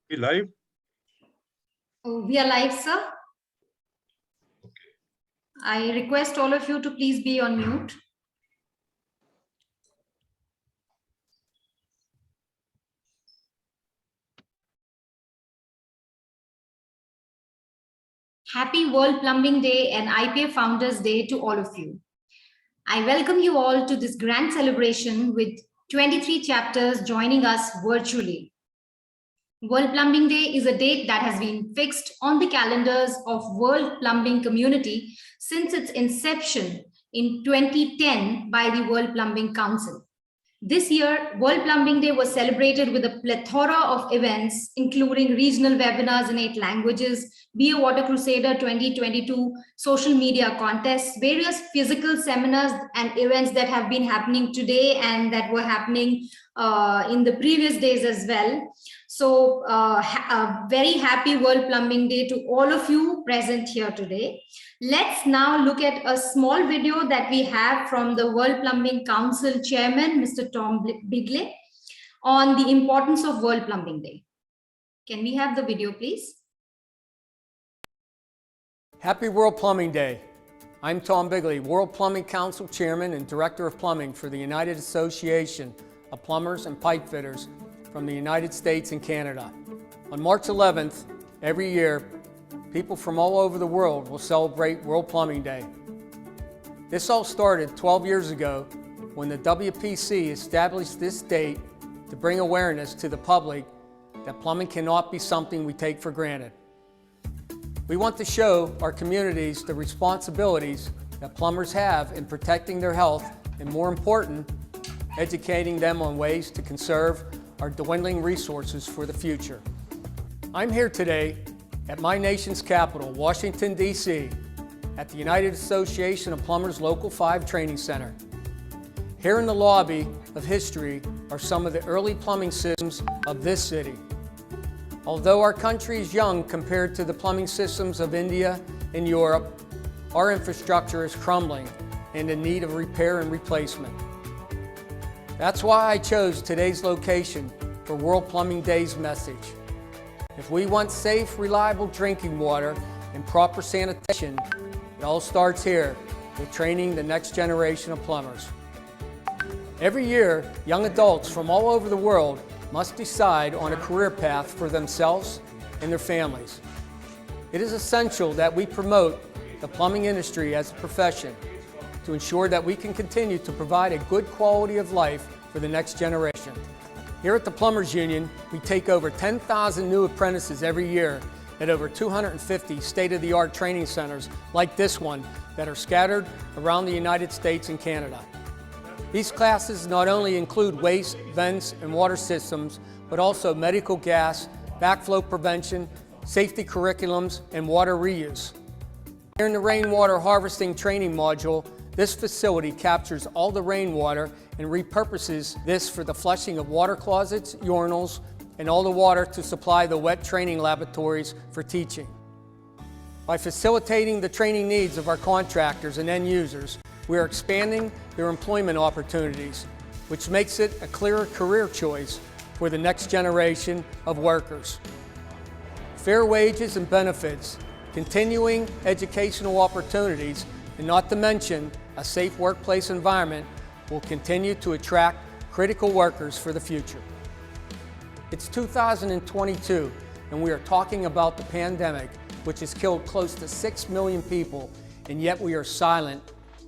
We live? Oh, we are live, sir. I request all of you to please be on mute. Happy World Plumbing Day and IPA Founders Day to all of you. I welcome you all to this grand celebration with 23 chapters joining us virtually. World Plumbing Day is a date that has been fixed on the calendars of World Plumbing community since its inception in 2010 by the World Plumbing Council. This year, World Plumbing Day was celebrated with a plethora of events, including regional webinars in 8 languages, Be a Water Crusader 2022, social media contests, various physical seminars and events that have been happening today and that were happening in the previous days as well. So a very happy World Plumbing Day to all of you present here today. Let's now look at a small video that we have from the World Plumbing Council Chairman, Mr. John Bigley, on the importance of World Plumbing Day. Can we have the video, please? Happy World Plumbing Day. I'm John Bigley, World Plumbing Council Chairman and Director of Plumbing for the United Association of Plumbers and Pipe Fitters from the United States and Canada. On March 11th, every year, people from all over the world will celebrate World Plumbing Day. This all started 12 years ago when the WPC established this date to bring awareness to the public that plumbing cannot be something we take for granted. We want to show our communities the responsibilities that plumbers have in protecting their health and, more important, educating them on ways to conserve our dwindling resources for the future. I'm here today at my nation's capital, Washington, D.C., at the United Association of Plumbers Local 5 Training Center. Here in the lobby of history are some of the early plumbing systems of this city. Although our country is young compared to the plumbing systems of India and Europe, our infrastructure is crumbling and in need of repair and replacement. That's why I chose today's location for World Plumbing Day's message. If we want safe, reliable drinking water and proper sanitation, it all starts here with training the next generation of plumbers. Every year, young adults from all over the world must decide on a career path for themselves and their families. It is essential that we promote the plumbing industry as a profession to ensure that we can continue to provide a good quality of life for the next generation. Here at the Plumbers Union, we take over 10,000 new apprentices every year at over 250 state-of-the-art training centers like this one that are scattered around the United States and Canada. These classes not only include waste, vents, and water systems, but also medical gas, backflow prevention, safety curriculums, and water reuse. Here in the rainwater harvesting training module, this facility captures all the rainwater and repurposes this for the flushing of water closets, urinals, and all the water to supply the wet training laboratories for teaching. By facilitating the training needs of our contractors and end users, we are expanding their employment opportunities, which makes it a clearer career choice for the next generation of workers. Fair wages and benefits, continuing educational opportunities, and not to mention a safe workplace environment will continue to attract critical workers for the future. It's 2022, and we are talking about the pandemic, which has killed close to 6 million people, and yet we are silent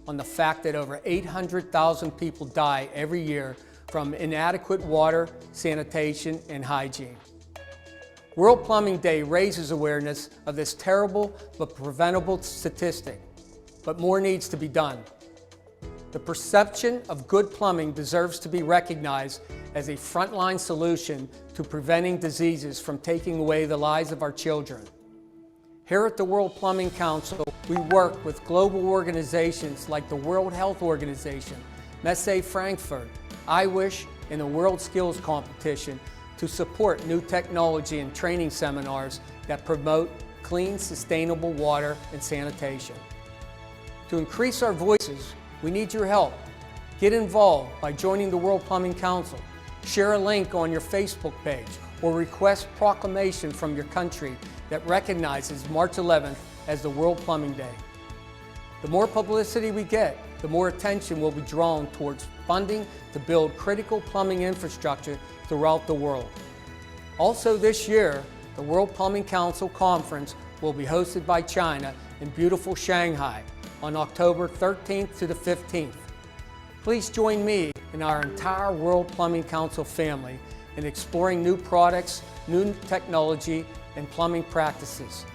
on the fact that over 800,000 people die every year from inadequate water, sanitation, and hygiene. World Plumbing Day raises awareness of this terrible but preventable statistic, but more needs to be done. The perception of good plumbing deserves to be recognized as a frontline solution to preventing diseases from taking away the lives of our children. Here at the World Plumbing Council, we work with global organizations like the World Health Organization, Messe Frankfurt, IWISH, and the World Skills Competition to support new technology and training seminars that promote clean, sustainable water and sanitation. To increase our voices, we need your help. Get involved by joining the World Plumbing Council. Share a link on your Facebook page or request proclamation from your country that recognizes March 11th as the World Plumbing Day. The more publicity we get, the more attention will be drawn towards funding to build critical plumbing infrastructure throughout the world. Also this year, the World Plumbing Council Conference will be hosted by China in beautiful Shanghai on October 13th to the 15th. Please join me and our entire World Plumbing Council family in exploring new products, new technology, and plumbing practices.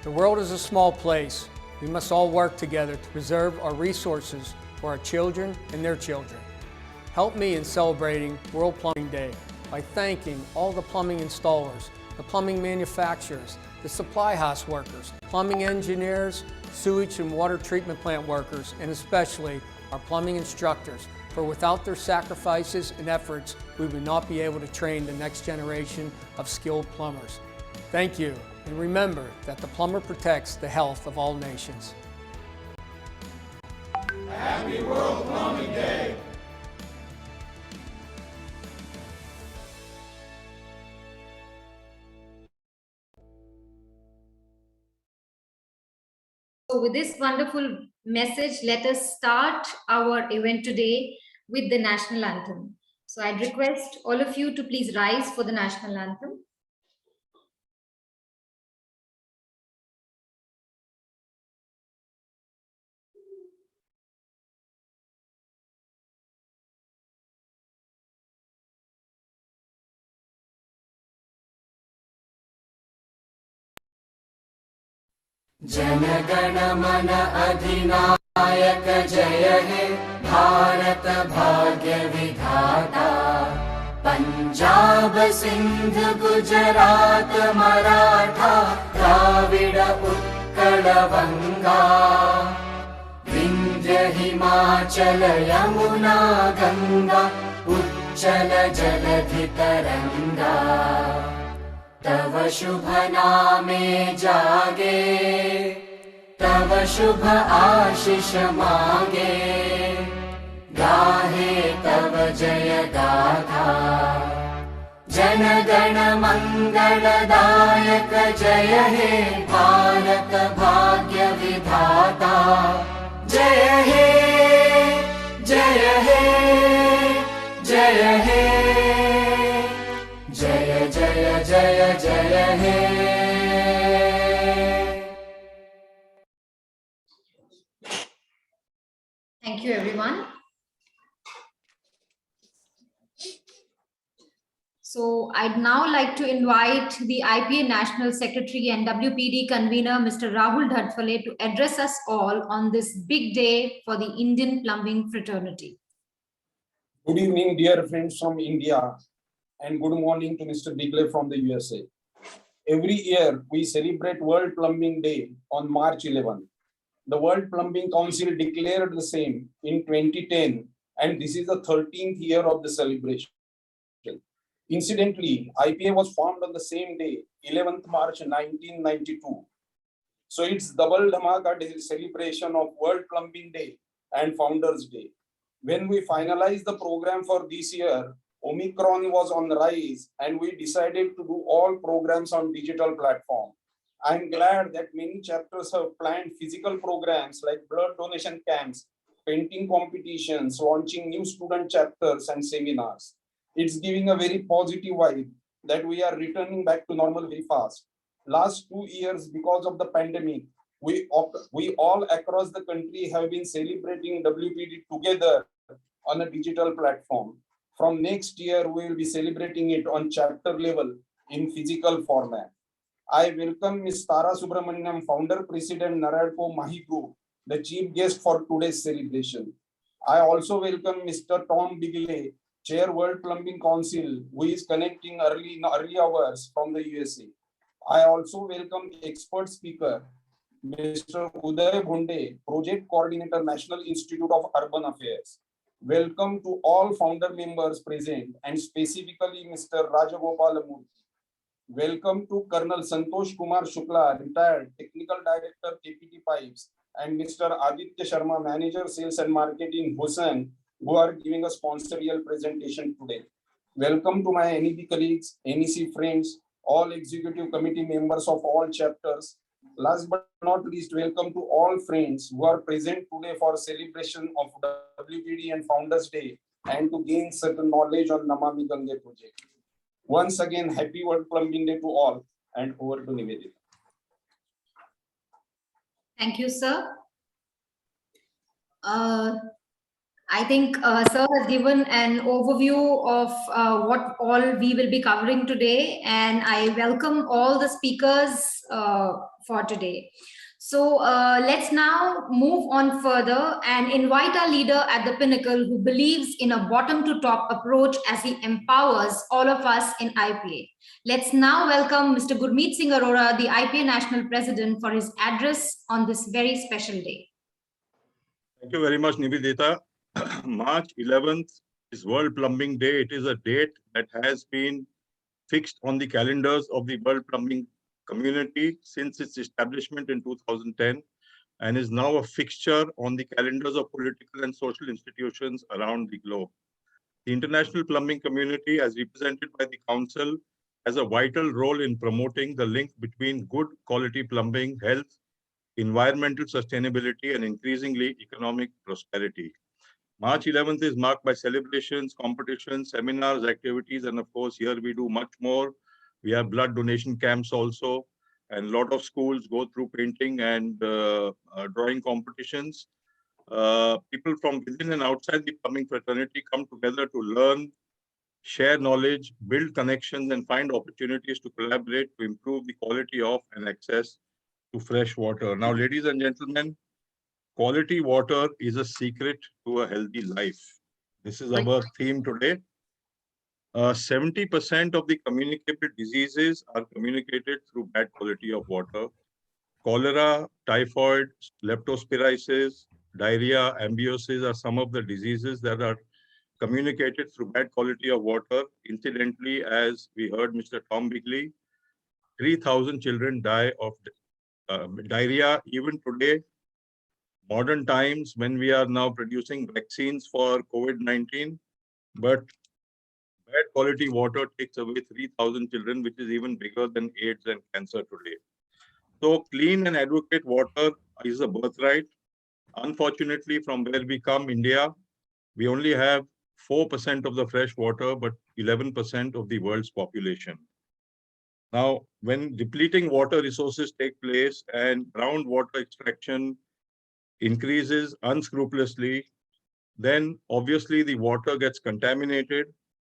The world is a small place. We must all work together to preserve our resources for our children and their children. Help me in celebrating World Plumbing Day by thanking all the plumbing installers, the plumbing manufacturers, the supply house workers, plumbing engineers, sewage and water treatment plant workers, and especially our plumbing instructors, for without their sacrifices and efforts, we would not be able to train the next generation of skilled plumbers. Thank you, and remember that the plumber protects the health of all nations. Happy World Plumbing Day! So with this wonderful message, let us start our event today with the national anthem. So I'd request all of you to please rise for the national anthem. Jana Gana मन अधिनायक जय हे भारत भाग्य विधाता पंजाब सिंध गुजरात मराठा द्राविड उत्कल बंगा विंध्य हिमाचल यमुना गंगा उच्चल जलधि तरंगा तव शुभ नामे जागे तव शुभ आशीष मांगे गाहे तव जय गाथा जन गण मंगलदायक जय हे भारत भाग्य विधाता जय हे जय हे जय हे जय जय जय जय हे Thank you, everyone. So I'd now like to invite the IPA National Secretary and WPD convener, Mr. Rahul Dhadfale, to address us all on this big day for the Indian plumbing fraternity. Good evening, dear friends from India, and good morning to Mr. Bigley from the USA. Every year, we celebrate World Plumbing Day on March 11. The World Plumbing Council declared the same in 2010, and this is the 13th year of the celebration. Incidentally, IPA was formed on the same day, 11th March 1992. So it's double dhamaka celebration of World Plumbing Day and Founders Day. When we finalized the program for this year, Omicron was on the rise, and we decided to do all programs on digital platform. I'm glad that many chapters have planned physical programs like blood donation camps, painting competitions, launching new student chapters and seminars. It's giving a very positive vibe that we are returning back to normal very fast. Last 2 years, because of the pandemic, we all across the country have been celebrating WPD together on a digital platform. From next year, we will be celebrating it on chapter level in physical format. I welcome Ms. Tara Subramaniam, Founder President, Naradko Mahi Group, the chief guest for today's celebration. I also welcome Mr. John Bigley, Chair World Plumbing Council, who is connecting early hours from the USA. I also welcome expert speaker, Mr. Uday Bhunde, Project Coordinator, National Institute of Urban Affairs. Welcome to all founder members present, and specifically Mr. Rajagopal Murthy. Welcome to Colonel Santosh Kumar Shukla, retired Technical Director, KPT Pipes, and Mr. Aditya Sharma, Manager, Sales and Marketing, Hussain, who are giving a sponsorial presentation today. Welcome to my NEP colleagues, NEC friends, all executive committee members of all chapters. Last but not least, welcome to all friends who are present today for celebration of WPD and Founders Day and to gain certain knowledge on Namami Gange project. Once again, happy World Plumbing Day to all, and over to Nivedita. Thank you, sir. I think sir has given an overview of what all we will be covering today, and I welcome all the speakers for today. So let's now move on further and invite our leader at the pinnacle who believes in a bottom to top approach as he empowers all of us in IPA. Let's now welcome Mr. Gurmeet Singh Arora, the IPA National President, for his address on this very special day. Thank you very much, Nivedita. March 11th is World Plumbing Day. It is a date that has been fixed on the calendars of the World Plumbing community since its establishment in 2010 and is now a fixture on the calendars of political and social institutions around the globe. The international plumbing community, as represented by the Council, has a vital role in promoting the link between good quality plumbing, health, environmental sustainability, and increasingly economic prosperity. March 11th is marked by celebrations, competitions, seminars, activities, and of course, here we do much more. We have blood donation camps also, and a lot of schools go through painting and drawing competitions. People from within and outside the plumbing fraternity come together to learn, share knowledge, build connections, and find opportunities to collaborate to improve the quality of and access to fresh water. Now, ladies and gentlemen, quality water is a secret to a healthy life. This is our theme today. 70% of the communicable diseases are communicated through bad quality of water. Cholera, typhoid, leptospirosis, diarrhea, ambeiosis are some of the diseases that are communicated through bad quality of water. Incidentally, as we heard Mr. Tom Bigley, 3,000 children die of diarrhea even today. Modern times when we are now producing vaccines for COVID-19, but bad quality water takes away 3,000 children, which is even bigger than AIDS and cancer today. So clean and adequate water is a birthright. Unfortunately, from where we come, India, we only have 4% of the fresh water, but 11% of the world's population. Now, when depleting water resources take place and groundwater extraction increases unscrupulously, then obviously the water gets contaminated.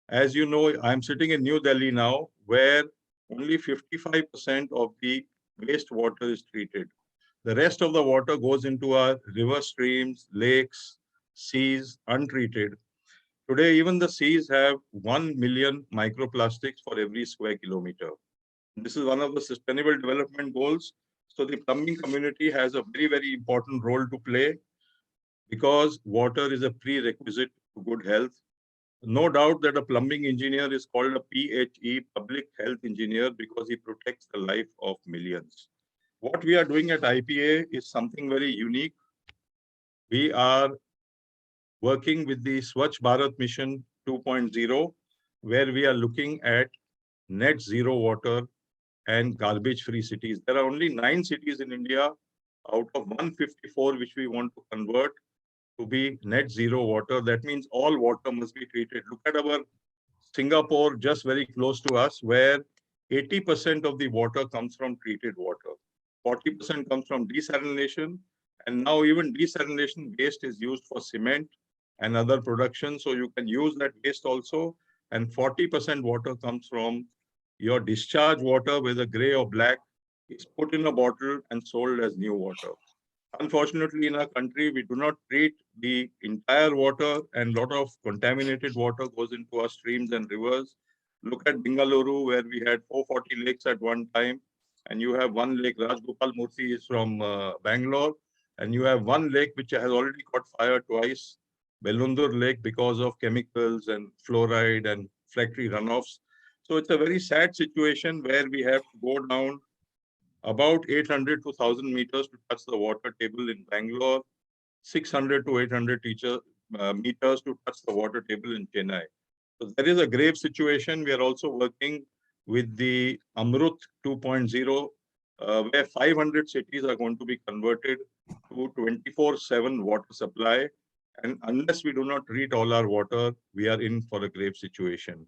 As you know, I'm sitting in New Delhi now, where only 55% of the wastewater is treated. The rest of the water goes into our river streams, lakes, seas, untreated. Today, even the seas have 1 million microplastics for every square kilometer. This is one of the Sustainable Development Goals. So the plumbing community has a very, very important role to play because water is a prerequisite to good health. No doubt that a plumbing engineer is called a PHE, Public Health Engineer, because he protects the life of millions. What we are doing at IPA is something very unique. We are working with the Swachh Bharat Mission 2.0, where we are looking at net zero water and garbage-free cities. There are only 9 cities in India out of 154 which we want to convert to be net zero water. That means all water must be treated. Look at our Singapore, just very close to us, where 80% of the water comes from treated water. 40% comes from desalination, and now even desalination waste is used for cement and other production. So you can use that waste also. And 40% water comes from your discharge water, whether gray or black, is put in a bottle and sold as new water. Unfortunately, in our country, we do not treat the entire water, and a lot of contaminated water goes into our streams and rivers. Look at Bengaluru, where we had 440 lakes at one time, and you have one lake. Rajgopal Murthy is from Bangalore, and you have one lake which has already caught fire twice, Belundur Lake, because of chemicals and fluoride and factory runoffs. So it's a very sad situation where we have to go down about 800 to 1,000 meters to touch the water table in Bangalore, 600 to 800 meters to touch the water table in Chennai. So there is a grave situation. We are also working with the Amrut 2.0, where 500 cities are going to be converted to 24/7 water supply. And unless we do not treat all our water, we are in for a grave situation.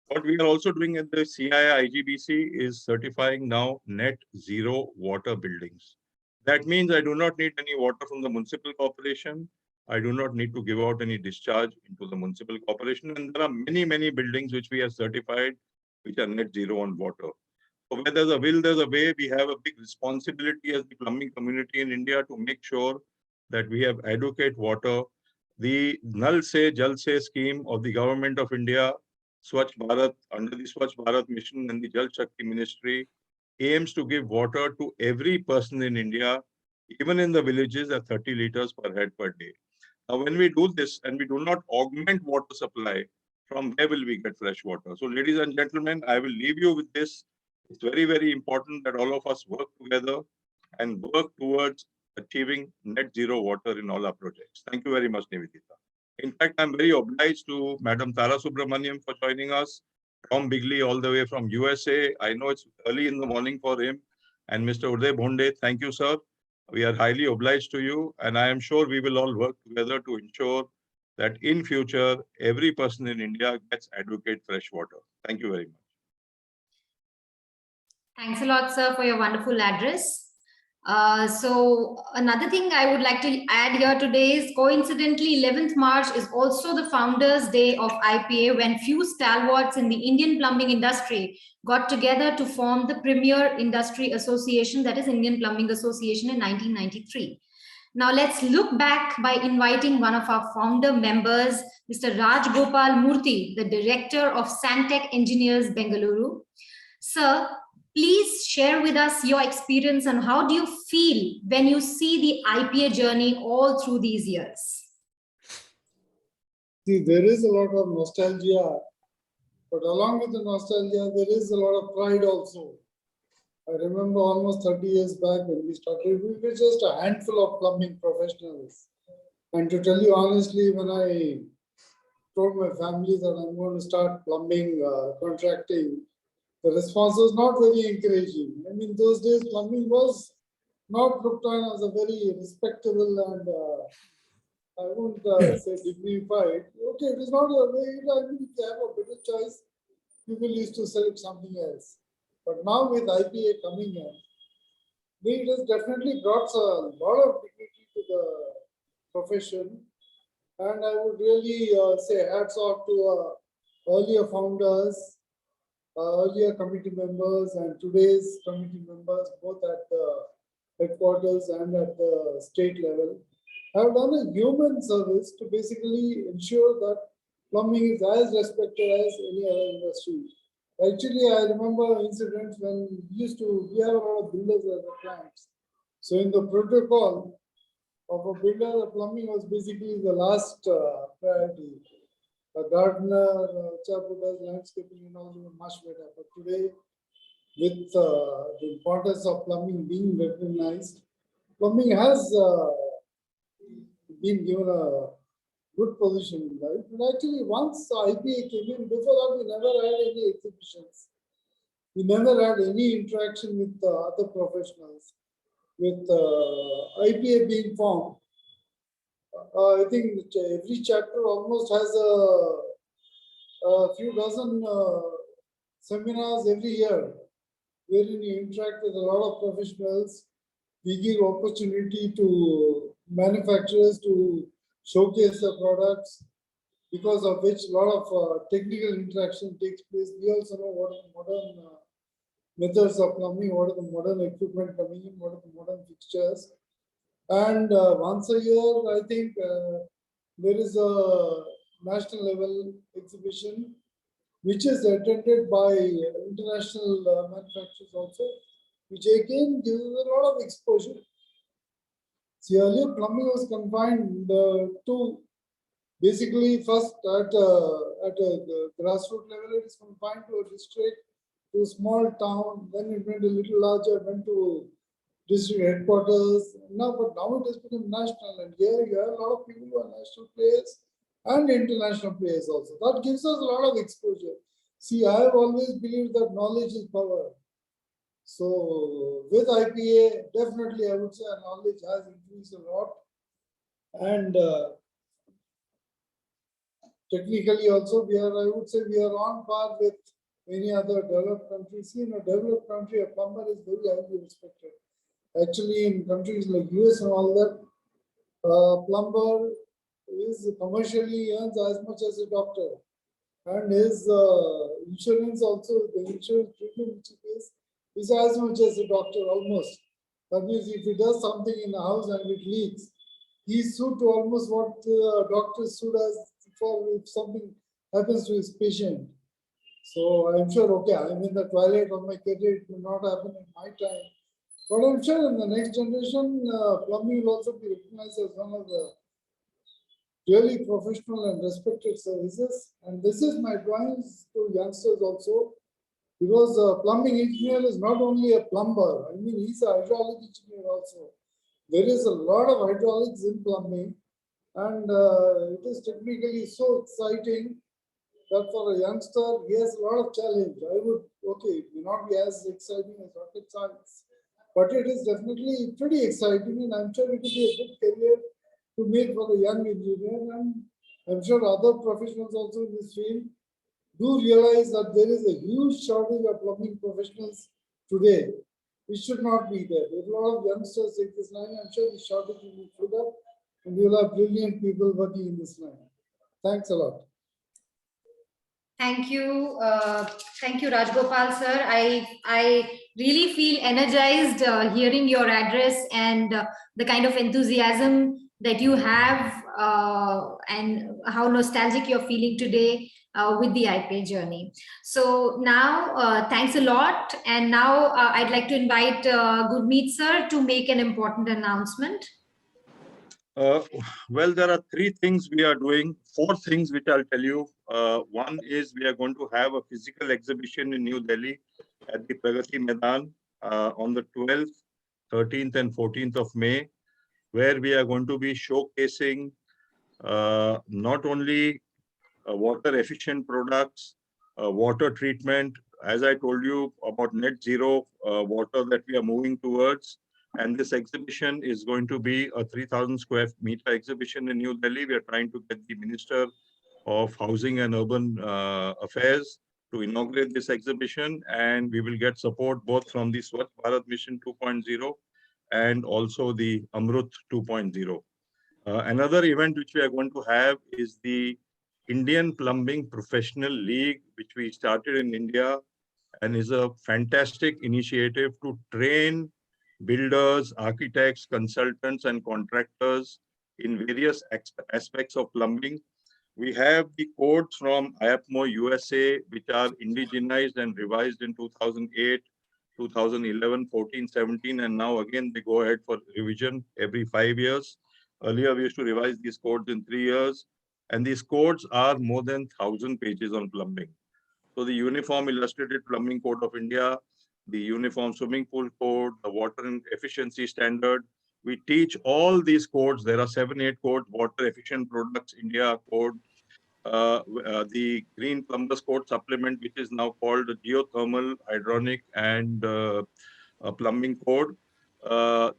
What we are also doing at the CII IGBC is certifying now net zero water buildings. That means I do not need any water from the municipal corporation. I do not need to give out any discharge into the municipal corporation. And there are many, many buildings which we have certified, which are net zero on water. So where there's a will, there's a way. We have a big responsibility as the plumbing community in India to make sure that we have adequate water. The Nal Se Jal Se scheme of the government of India, Swachh Bharat, under the Swachh Bharat mission and the Jal Shakti ministry, aims to give water to every person in India, even in the villages, at 30 liters per head per day. Now, when we do this and we do not augment water supply, from where will we get fresh water? So, ladies and gentlemen, I will leave you with this. It's very, very important that all of us work together and work towards achieving net zero water in all our projects. Thank you very much, Nivedita. In fact, I'm very obliged to Madam Tara Subramaniam for joining us, John Bigley all the way from USA. I know it's early in the morning for him. And Mr. Uday Bhonde, thank you, sir. We are highly obliged to you. And I am sure we will all work together to ensure that in future, every person in India gets adequate fresh water. Thank you very much. Thanks a lot, sir, for your wonderful address. So another thing I would like to add here today is, coincidentally, 11th March is also the Founders Day of IPA, when few stalwarts in the Indian plumbing industry got together to form the premier industry association, that is Indian Plumbing Association, in 1993. Now let's look back by inviting one of our founder members, Mr. Raj Gopal Murthy, the Director of Santec Engineers, Bengaluru. Sir, please share with us your experience and how do you feel when you see the IPA journey all through these years? See, there is a lot of nostalgia, but along with the nostalgia, there is a lot of pride also. I remember almost 30 years back when we started, we were just a handful of plumbing professionals. And to tell you honestly, when I told my family that I'm going to start plumbing, contracting, the response was not very encouraging. I mean, those days plumbing was not looked on as a very respectable and I won't say dignified. Okay, it is not a way. I mean, if you have a better choice, people used to select something else. But now with IPA coming in, it has definitely brought a lot of dignity to the profession. And I would really say hats off to earlier founders, earlier committee members, and today's committee members, both at the headquarters and at the state level, have done a human service to basically ensure that plumbing is as respected as any other industry. Actually, I remember incidents when we have a lot of builders as our clients. So in the protocol of a builder, the plumbing was basically the last priority. A gardener, a chap who does landscaping and all, much better. But today, with the importance of plumbing being recognized, plumbing has been given a good position in life. And actually, once IPA came in, before that, we never had any exhibitions. We never had any interaction with other professionals. With IPA being formed, I think every chapter almost has a few dozen seminars every year, wherein you interact with a lot of professionals. We give opportunity to manufacturers to showcase the products, because of which a lot of technical interaction takes place. We also know what are the modern methods of plumbing, what are the modern equipment coming in, what are the modern fixtures. And once a year, I think there is a national level exhibition, which is attended by international manufacturers also, which again gives a lot of exposure. See, earlier plumbing was confined to basically first at the grassroots level, it is confined to a district, to a small town, then it went a little larger, went to district headquarters. But now it has become national, and here you have a lot of people who are national players and international players also. That gives us a lot of exposure. See, I have always believed that knowledge is power. So with IPA, definitely I would say our knowledge has increased a lot. And technically also, I would say we are on par with any other developed countries. See, in a developed country, a plumber is very highly respected. Actually, in countries like US and all that, plumber is commercially earns as much as a doctor. And his insurance also, the insurance treatment which he pays is as much as a doctor almost. That means if he does something in the house and it leaks, he's sued to almost what doctors sued as for if something happens to his patient. So I'm sure, okay, I'm in the twilight of my career, it will not happen in my time. But I'm sure in the next generation, plumbing will also be recognized as one of the really professional and respected services. And this is my advice to youngsters also, because a plumbing engineer is not only a plumber, I mean, he's a hydraulic engineer also. There is a lot of hydraulics in plumbing, and it is technically so exciting that for a youngster, he has a lot of challenge. Okay, it may not be as exciting as rocket science, but it is definitely pretty exciting, and I'm sure it will be a good career to make for a young engineer. And I'm sure other professionals also in this field do realize that there is a huge shortage of plumbing professionals today. It should not be there. If a lot of youngsters take this line, I'm sure the shortage will be filled up and you'll have brilliant people working in this line. Thanks a lot. Thank you. Thank you, Rajgopal sir. I really feel energized hearing your address and the kind of enthusiasm that you have and how nostalgic you're feeling today with the IPA journey. So now, thanks a lot. And now I'd like to invite Gurmeet sir to make an important announcement. Well, there are three things we are doing, four things which I'll tell you. One is we are going to have a physical exhibition in New Delhi at the Pragati Maidan on the 12th, 13th and 14th of May, where we are going to be showcasing not only water efficient products, water treatment, as I told you about net zero water that we are moving towards. And this exhibition is going to be a 3,000 square meter exhibition in New Delhi. We are trying to get the Minister of Housing and Urban Affairs to inaugurate this exhibition. And we will get support both from the Swachh Bharat Mission 2.0 and also the Amrut 2.0. Another event which we are going to have is the Indian Plumbing Professional League, which we started in India and is a fantastic initiative to train builders, architects, consultants, and contractors in various aspects of plumbing. We have the codes from IAPMO USA, which are indigenized and revised in 2008, 2011, 14, 17, and now again they go ahead for revision every 5 years. Earlier, we used to revise these codes in 3 years, and these codes are more than 1,000 pages on plumbing. So the Uniform Illustrated Plumbing Code of India, the Uniform Swimming Pool Code, the Water and Efficiency Standard. We teach all these codes. There are 7, 8 codes, Water Efficient Products India Code, the Green Plumbers Code Supplement, which is now called the Geothermal, Hydronic and Plumbing Code.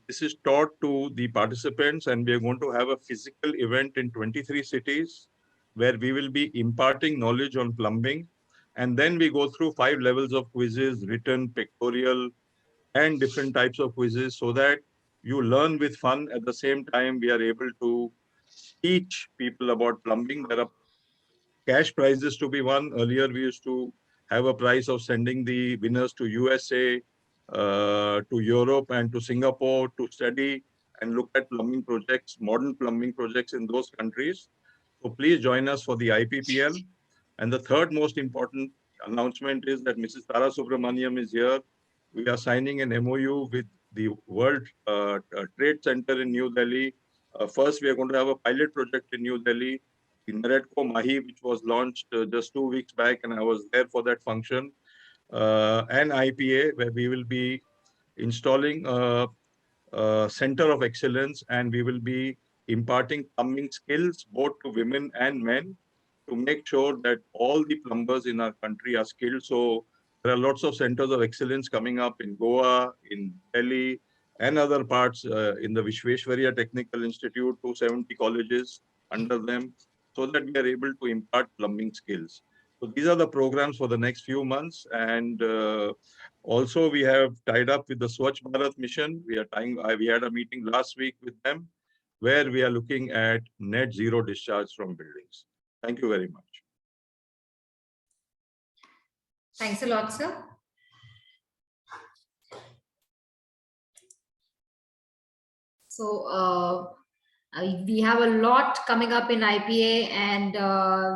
This is taught to the participants, and we are going to have a physical event in 23 cities where we will be imparting knowledge on plumbing. And then we go through 5 levels of quizzes, written, pictorial, and different types of quizzes so that you learn with fun. At the same time, we are able to teach people about plumbing. There are cash prizes to be won. Earlier, we used to have a prize of sending the winners to USA, to Europe, and to Singapore to study and look at plumbing projects, modern plumbing projects in those countries. So please join us for the IPPL. And the third most important announcement is that Mrs. Tara Subramaniam is here. We are signing an MOU with the World Trade Center in New Delhi. First, we are going to have a pilot project in New Delhi, the Naredco Mahi, which was launched just 2 weeks back, and I was there for that function, and IPA, where we will be installing a center of excellence, and we will be imparting plumbing skills both to women and men to make sure that all the plumbers in our country are skilled. So there are lots of centers of excellence coming up in Goa, in Delhi, and other parts in the Vishveshwarya Technical Institute, 270 colleges under them, so that we are able to impart plumbing skills. So these are the programs for the next few months. And also we have tied up with the Swachh Bharat mission. We had a meeting last week with them, where we are looking at net zero discharge from buildings. Thank you very much. Thanks a lot, sir. So we have a lot coming up in IPA, and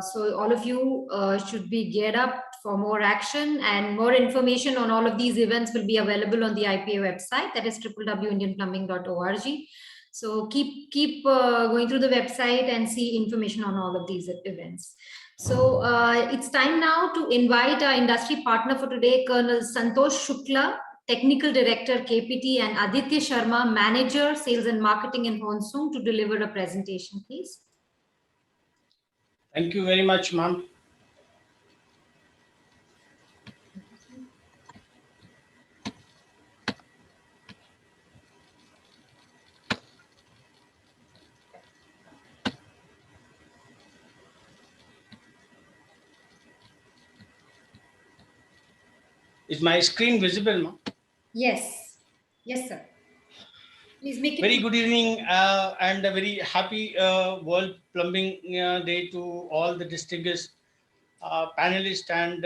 so all of you should be geared up for more action, and more information on all of these events will be available on the IPA website, that is www.indianplumbing.org. So keep going through the website and see information on all of these events. So it's time now to invite our industry partner for today, Colonel Santosh Shukla, Technical Director, KPT, and Aditya Sharma, Manager, Sales and Marketing in Honsung, to deliver a presentation, please. Thank you very much, ma'am. Is my screen visible, ma'am? Yes. Yes, sir. Please make it. Very good evening and a very happy World Plumbing Day to all the distinguished panelists and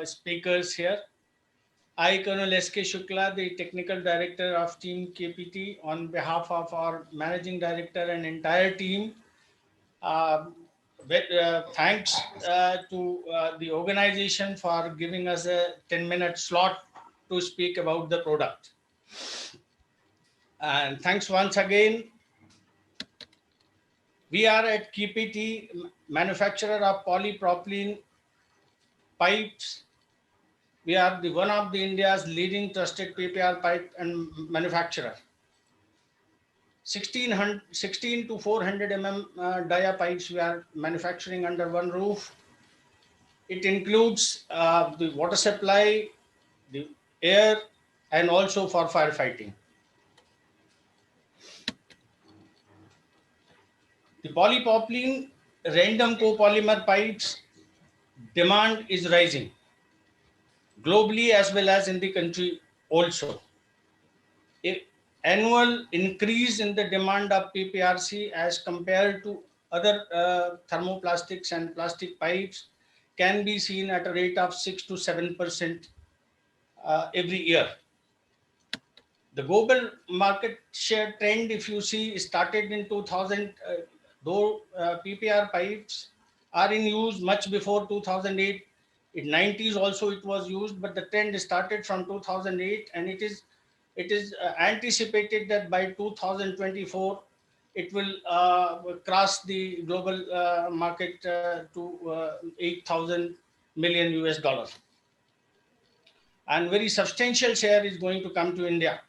speakers here. I, Colonel S.K. Shukla, the Technical Director of Team KPT, on behalf of our Managing Director and entire team, thanks to the organization for giving us a 10-minute slot to speak about the product. And thanks once again. We are at KPT, manufacturer of polypropylene pipes. We are one of the India's leading trusted PPR pipe and manufacturer. 16 to 400 mm dia pipes we are manufacturing under one roof. It includes the water supply, the air, and also for firefighting. The polypropylene random copolymer pipes demand is rising globally as well as in the country also. Annual increase in the demand of PPRC as compared to other thermoplastics and plastic pipes can be seen at a rate of 6 to 7% every year. The global market share trend, if you see, started in 2000, though PPR pipes are in use much before 2008. In 90s also it was used, but the trend started from 2008, and it is anticipated that by 2024 it will cross the global market to 8,000 million US, and very substantial share is going to come to India.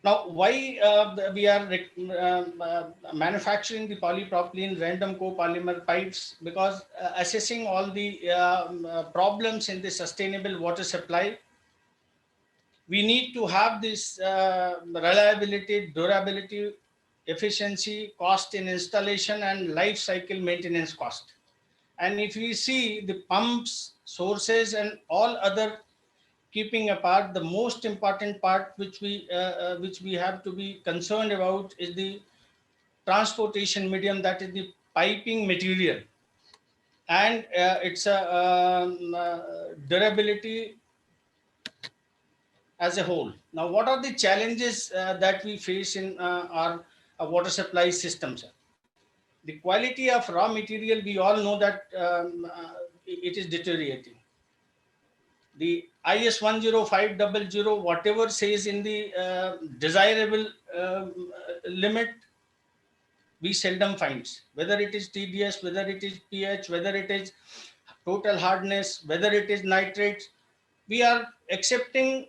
Now, why we are manufacturing the polypropylene random copolymer pipes? Because assessing all the problems in the sustainable water supply, we need to have this reliability, durability, efficiency, cost in installation, and life cycle maintenance cost. And if we see the pumps, sources, and all other keeping apart, the most important part which we have to be concerned about is the transportation medium, that is the piping material, and its durability as a whole. Now, what are the challenges that we face in our water supply systems? The quality of raw material, we all know that it is deteriorating. The IS 10500, whatever says in the desirable limit, we seldom find, whether it is TDS, whether it is pH, whether it is total hardness, whether it is nitrates. We are accepting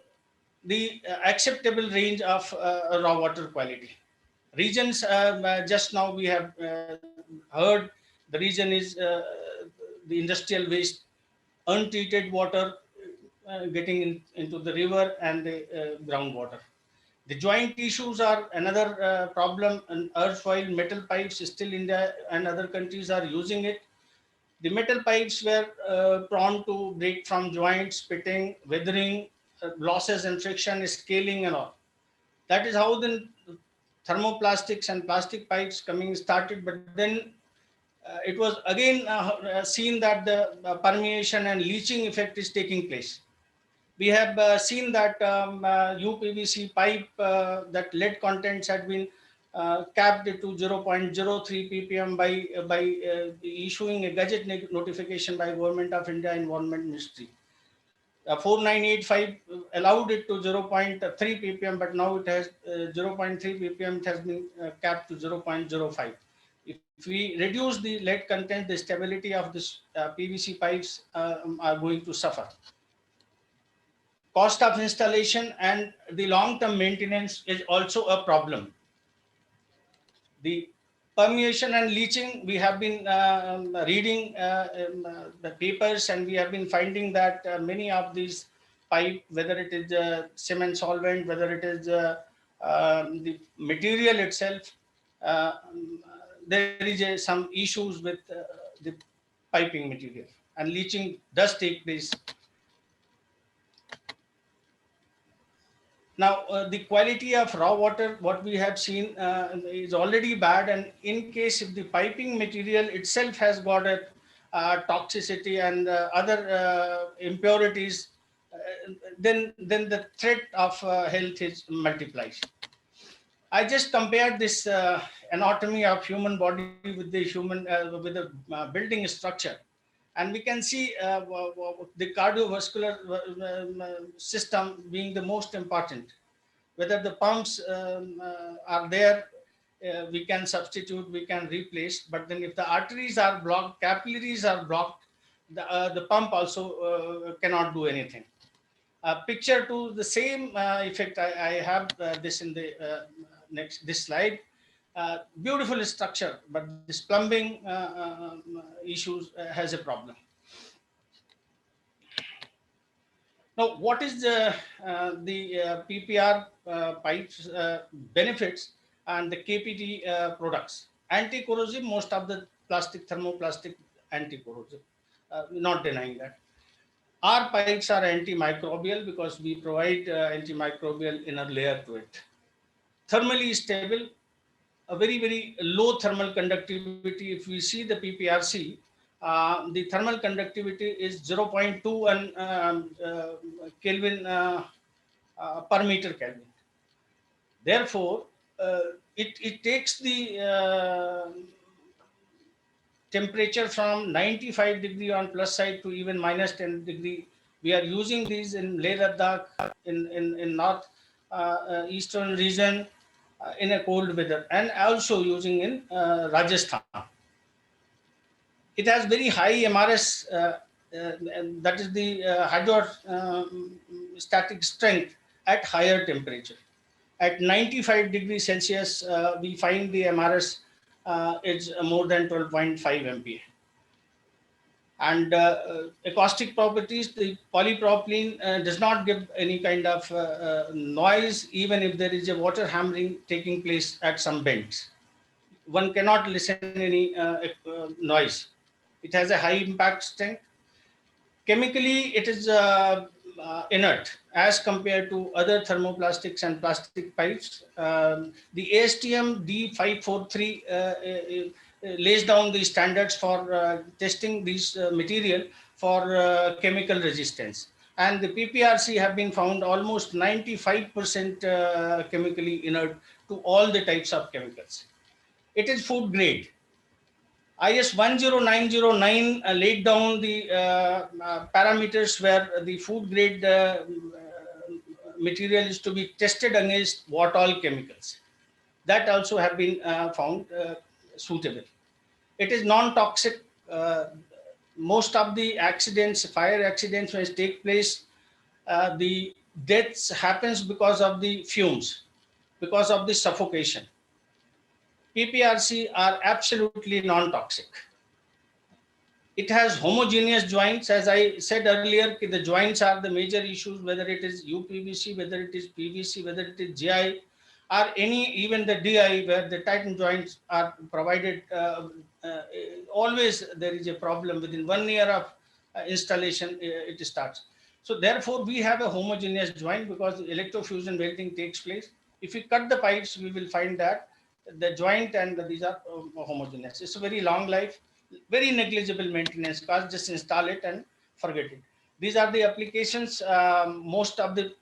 the acceptable range of raw water quality. Regions, just now we have heard, the region is the industrial waste, untreated water getting into the river and the groundwater. The joint issues are another problem, and erstwhile metal pipes still India and other countries are using it. The metal pipes were prone to break from joints, pitting, weathering, losses and friction, scaling and all. That is how the thermoplastics and plastic pipes coming started. But then it was again seen that the permeation and leaching effect is taking place. We have seen that UPVC pipe, that lead contents had been capped to 0.03 ppm by issuing a gadget notification by Government of India Environment Ministry. 4985 allowed it to 0.3 ppm, but now it has 0.3 ppm. It has been capped to 0.05. If we reduce the lead content, the stability of this PVC pipes are going to suffer. Cost of installation and the long-term maintenance is also a problem. The permeation and leaching, we have been reading the papers, and we have been finding that many of these pipe, whether it is cement solvent, whether it is the material itself, there is some issues with the piping material, and leaching does take place. Now, the quality of raw water, what we have seen is already bad. And in case if the piping material itself has got a toxicity and other impurities, then the threat of health is multiplied. I just compared this anatomy of human body with the human with the building structure, and we can see the cardiovascular system being the most important. Whether the pumps are there, we can substitute, we can replace. But then if the arteries are blocked, capillaries are blocked, the pump also cannot do anything. Picture to the same effect, I have this in the this slide. Beautiful structure, but this plumbing issues has a problem. Now, what is the PPR pipes benefits and the KPT products? Anti-corrosive, most of the thermoplastic anti-corrosive, not denying that. Our pipes are antimicrobial because we provide antimicrobial inner layer to it. Thermally stable, a very low thermal conductivity. If we see the PPRC, the thermal conductivity is 0.21 Kelvin per meter Kelvin. Therefore, it takes the temperature from 95 degree on plus side to even minus 10 degree. We are using these in Leh Ladakh, in north eastern region, in a cold weather, and also using in Rajasthan. It has very high MRS, that is the hydrostatic strength at higher temperature. At 95 degrees Celsius, we find the MRS is more than 12.5 MPa. And acoustic properties, the polypropylene does not give any kind of noise, even if there is a water hammering taking place at some bends. One cannot listen any noise. It has a high impact strength. Chemically, it is inert as compared to other thermoplastics and plastic pipes. The ASTM D543 lays down the standards for testing these material for chemical resistance. And the PPRC have been found almost 95% chemically inert to all the types of chemicals. It is food grade. IS 10909 laid down the parameters where the food grade material is to be tested against what all chemicals. That also have been found suitable. It is non-toxic. Most of the accidents, fire accidents, when take place, the deaths happens because of the fumes, because of the suffocation. PPRC are absolutely non-toxic. It has homogeneous joints. As I said earlier, the joints are the major issues, whether it is UPVC, whether it is PVC, whether it is GI, or even the DI, where the Titan joints are provided. Always there is a problem within 1 year of installation, it starts. So therefore, we have a homogeneous joint because electrofusion welding takes place. If we cut the pipes, we will find that the joint and these are homogeneous. It's a very long life, very negligible maintenance cost. Just install it and forget it. These are the applications. Most of the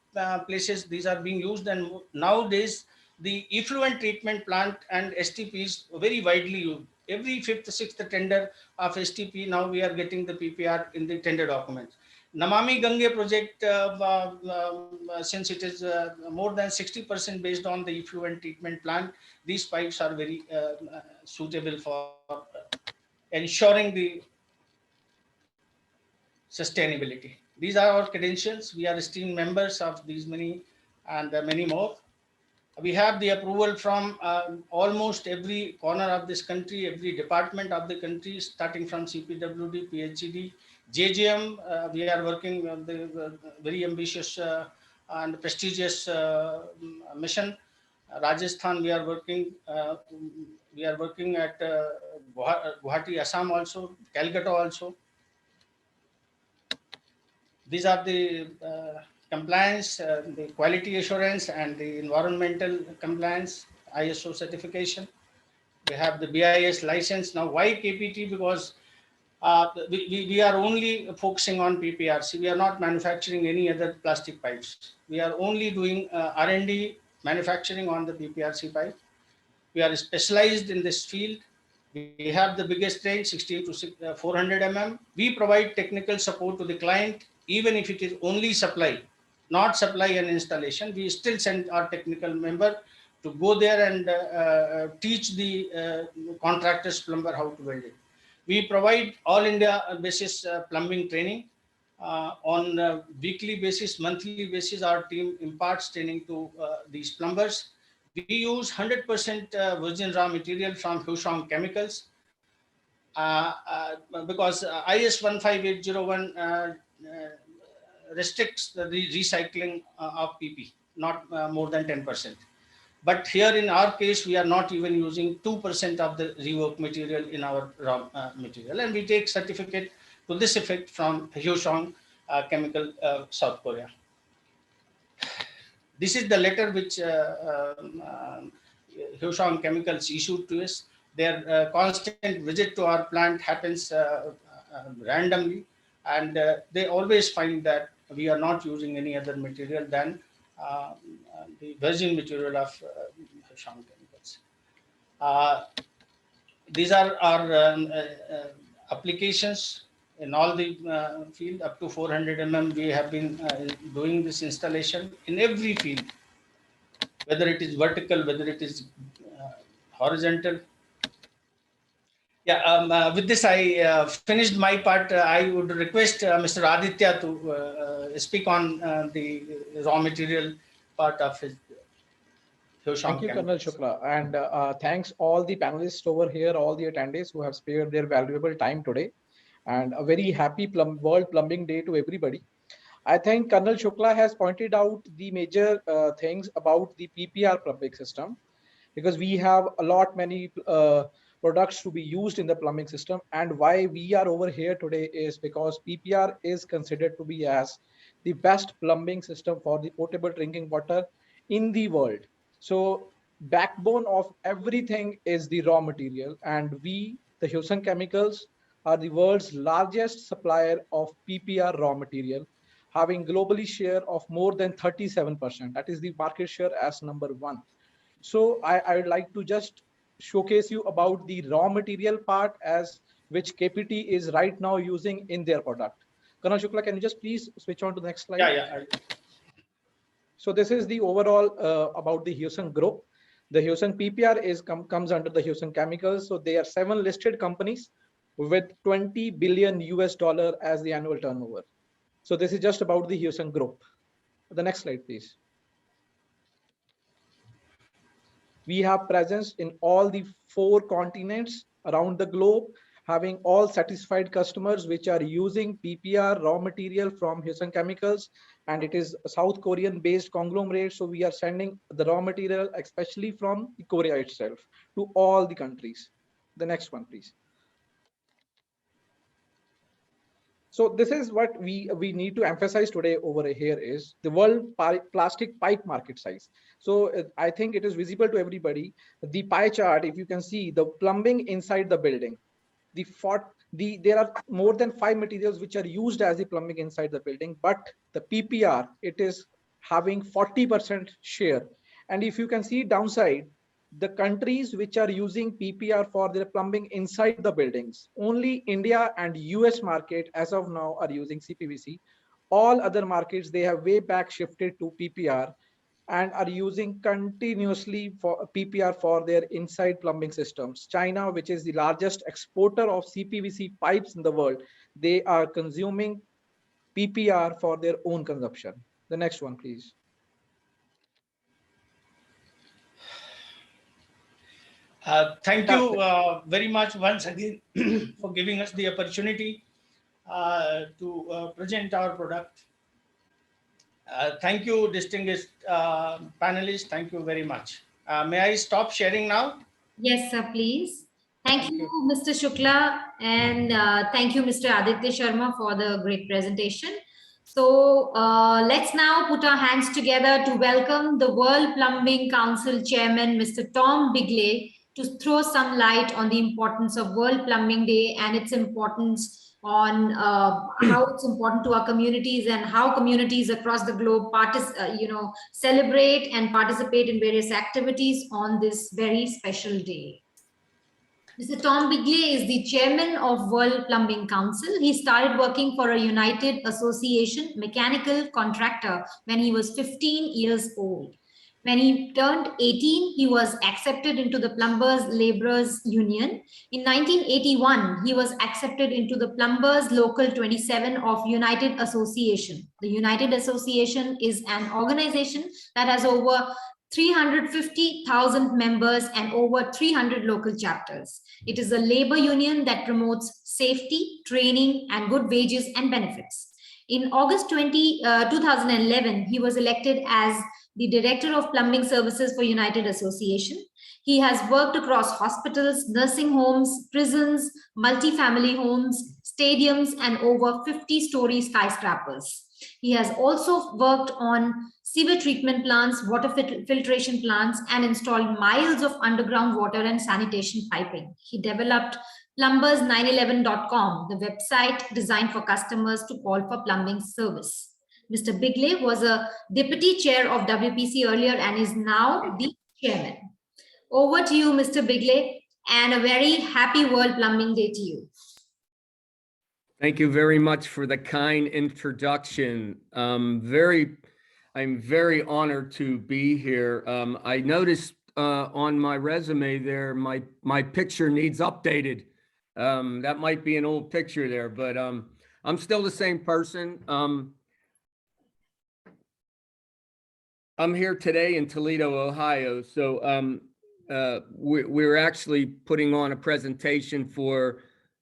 places these are being used, and nowadays the effluent treatment plant and STP is very widely used. Every fifth, sixth tender of STP, now we are getting the PPR in the tender documents. Namami Gange project, since it is more than 60% based on the effluent treatment plant, these pipes are very suitable for ensuring the sustainability. These are our credentials. We are esteemed members of these many and many more. We have the approval from almost every corner of this country, every department of the country, starting from CPWD, PhD, JGM. We are working on the very ambitious and prestigious mission. Rajasthan, we are working at Guwahati, Assam also, Calcutta also. These are the compliance, the quality assurance and the environmental compliance, ISO certification. We have the BIS license. Now, why KPT? Because we are only focusing on PPRC. We are not manufacturing any other plastic pipes. We are only doing R&D manufacturing on the PPRC pipe. We are specialized in this field. We have the biggest range, 60 to 400 mm. We provide technical support to the client, even if it is only supply, not supply and installation. We still send our technical member to go there and teach the contractors, plumber how to weld it. We provide all India basis plumbing training. On weekly basis, monthly basis, our team imparts training to these plumbers. We use 100% virgin raw material from Hyosung Chemicals because IS 15801 restricts the recycling of PP, not more than 10%. But here in our case, we are not even using 2% of the rework material in our raw material. And we take certificate to this effect from Hyosung Chemical, South Korea. This is the letter which Hyosung Chemicals issued to us. Their constant visit to our plant happens randomly, and they always find that we are not using any other material than the virgin material of Hyosung Chemicals. These are our applications in all the field. Up to 400 mm we have been doing this installation in every field, whether it is vertical, whether it is horizontal. Yeah, with this I finished my part. I would request Mr. Aditya to speak on the raw material part of his Hyosung Thank you, Colonel Chemicals. Shukla, and thanks all the panelists over here, all the attendees who have spared their valuable time today, and a very happy World Plumbing Day to everybody. I think Colonel Shukla has pointed out the major things about the PPR plumbing system, because we have many products to be used in the plumbing system, and why we are over here today is because PPR is considered to be as the best plumbing system for the potable drinking water in the world. So backbone of everything is the raw material, and we, the Hyosung Chemicals, are the world's largest supplier of PPR raw material, having globally share of more than 37%. That is the market share as #1. So I would like to just showcase you about the raw material part, as which KPT is right now using in their product. Colonel Shukla, can you just please switch on to the next slide? Yeah. So this is the overall about the Hyosung Group. The Hyosung PPR comes under the Hyosung Chemicals. So they are 7 listed companies with $20 billion as the annual turnover. So this is just about the Hyosung Group. The next slide, please. We have presence in all the 4 continents around the globe, having all satisfied customers which are using PPR raw material from Hyosung Chemicals, and it is a South Korean based conglomerate. So we are sending the raw material, especially from Korea itself, to all the countries. The next one, please. So this is what we need to emphasize today over here is the world plastic pipe market size. So I think it is visible to everybody. The pie chart, if you can see the plumbing inside the building, there are more than 5 materials which are used as the plumbing inside the building, but the PPR, it is having 40% share. And if you can see downside, the countries which are using PPR for their plumbing inside the buildings, only India and US market as of now are using CPVC. All other markets, they have way back shifted to PPR and are using continuously for PPR for their inside plumbing systems. China, which is the largest exporter of CPVC pipes in the world, they are consuming PPR for their own consumption. The next one, please. Thank you very much once again for giving us the opportunity to present our product. Thank you, distinguished panelists. Thank you very much. May I stop sharing now? Yes, sir, please. Thank you, Mr. Shukla, and thank you, Mr. Aditya Sharma, for the great presentation. So let's now put our hands together to welcome the World Plumbing Council Chairman, Mr. Tom Bigley, to throw some light on the importance of World Plumbing Day and its importance on how it's important to our communities and how communities across the globe celebrate and participate in various activities on this very special day. Mr. Tom Bigley is the chairman of World Plumbing Council. He started working for a United Association mechanical contractor when he was 15 years old. When he turned 18, he was accepted into the Plumbers Laborers Union. In 1981, he was accepted into the Plumbers Local 27 of United Association. The United Association is an organization that has over 350,000 members and over 300 local chapters. It is a labor union that promotes safety, training, and good wages and benefits. In August 2011, he was elected as the Director of Plumbing Services for United Association. He has worked across hospitals, nursing homes, prisons, multi-family homes, stadiums, and over 50-story skyscrapers. He has also worked on sewer treatment plants, water filtration plants, and installed miles of underground water and sanitation piping. He developed plumbers911.com, the website designed for customers to call for plumbing service. Mr. Bigley was a deputy chair of WPC earlier and is now the chairman. Over to you, Mr. Bigley, and a very happy World Plumbing Day to you. Thank you very much for the kind introduction. I'm very honored to be here. I noticed on my resume there, my picture needs updated. That might be an old picture there, but I'm still the same person. I'm here today in Toledo, Ohio. So we're actually putting on a presentation for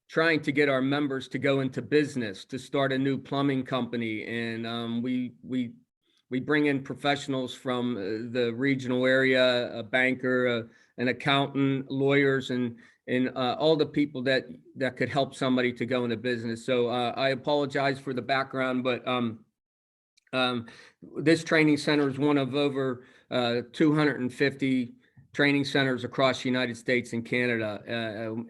trying to get our members to go into business, to start a new plumbing company. And we bring in professionals from the regional area, a banker, an accountant, lawyers, and all the people that could help somebody to go into business. So I apologize for the background, but this training center is one of over 250 training centers across the United States and Canada.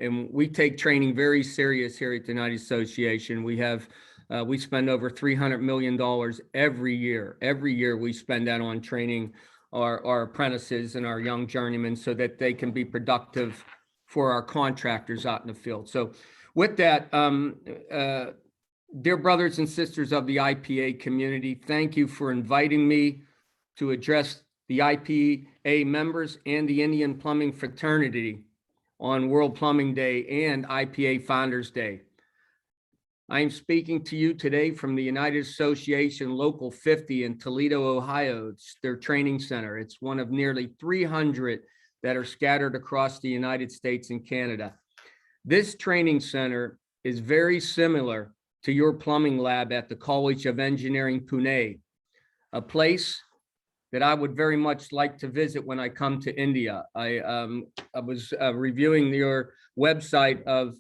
And we take training very serious here at the United Association. We spend over $300 million every year. Every year we spend that on training our apprentices and our young journeymen so that they can be productive for our contractors out in the field. So with that, dear brothers and sisters of the IPA community, thank you for inviting me to address the IPA members and the Indian Plumbing Fraternity on World Plumbing Day and IPA Founders Day. I am speaking to you today from the United Association Local 50 in Toledo, Ohio. It's their training center. It's one of nearly 300 that are scattered across the United States and Canada. This training center is very similar to your plumbing lab at the College of Engineering, Pune, a place that I would very much like to visit when I come to India. I was reviewing your website of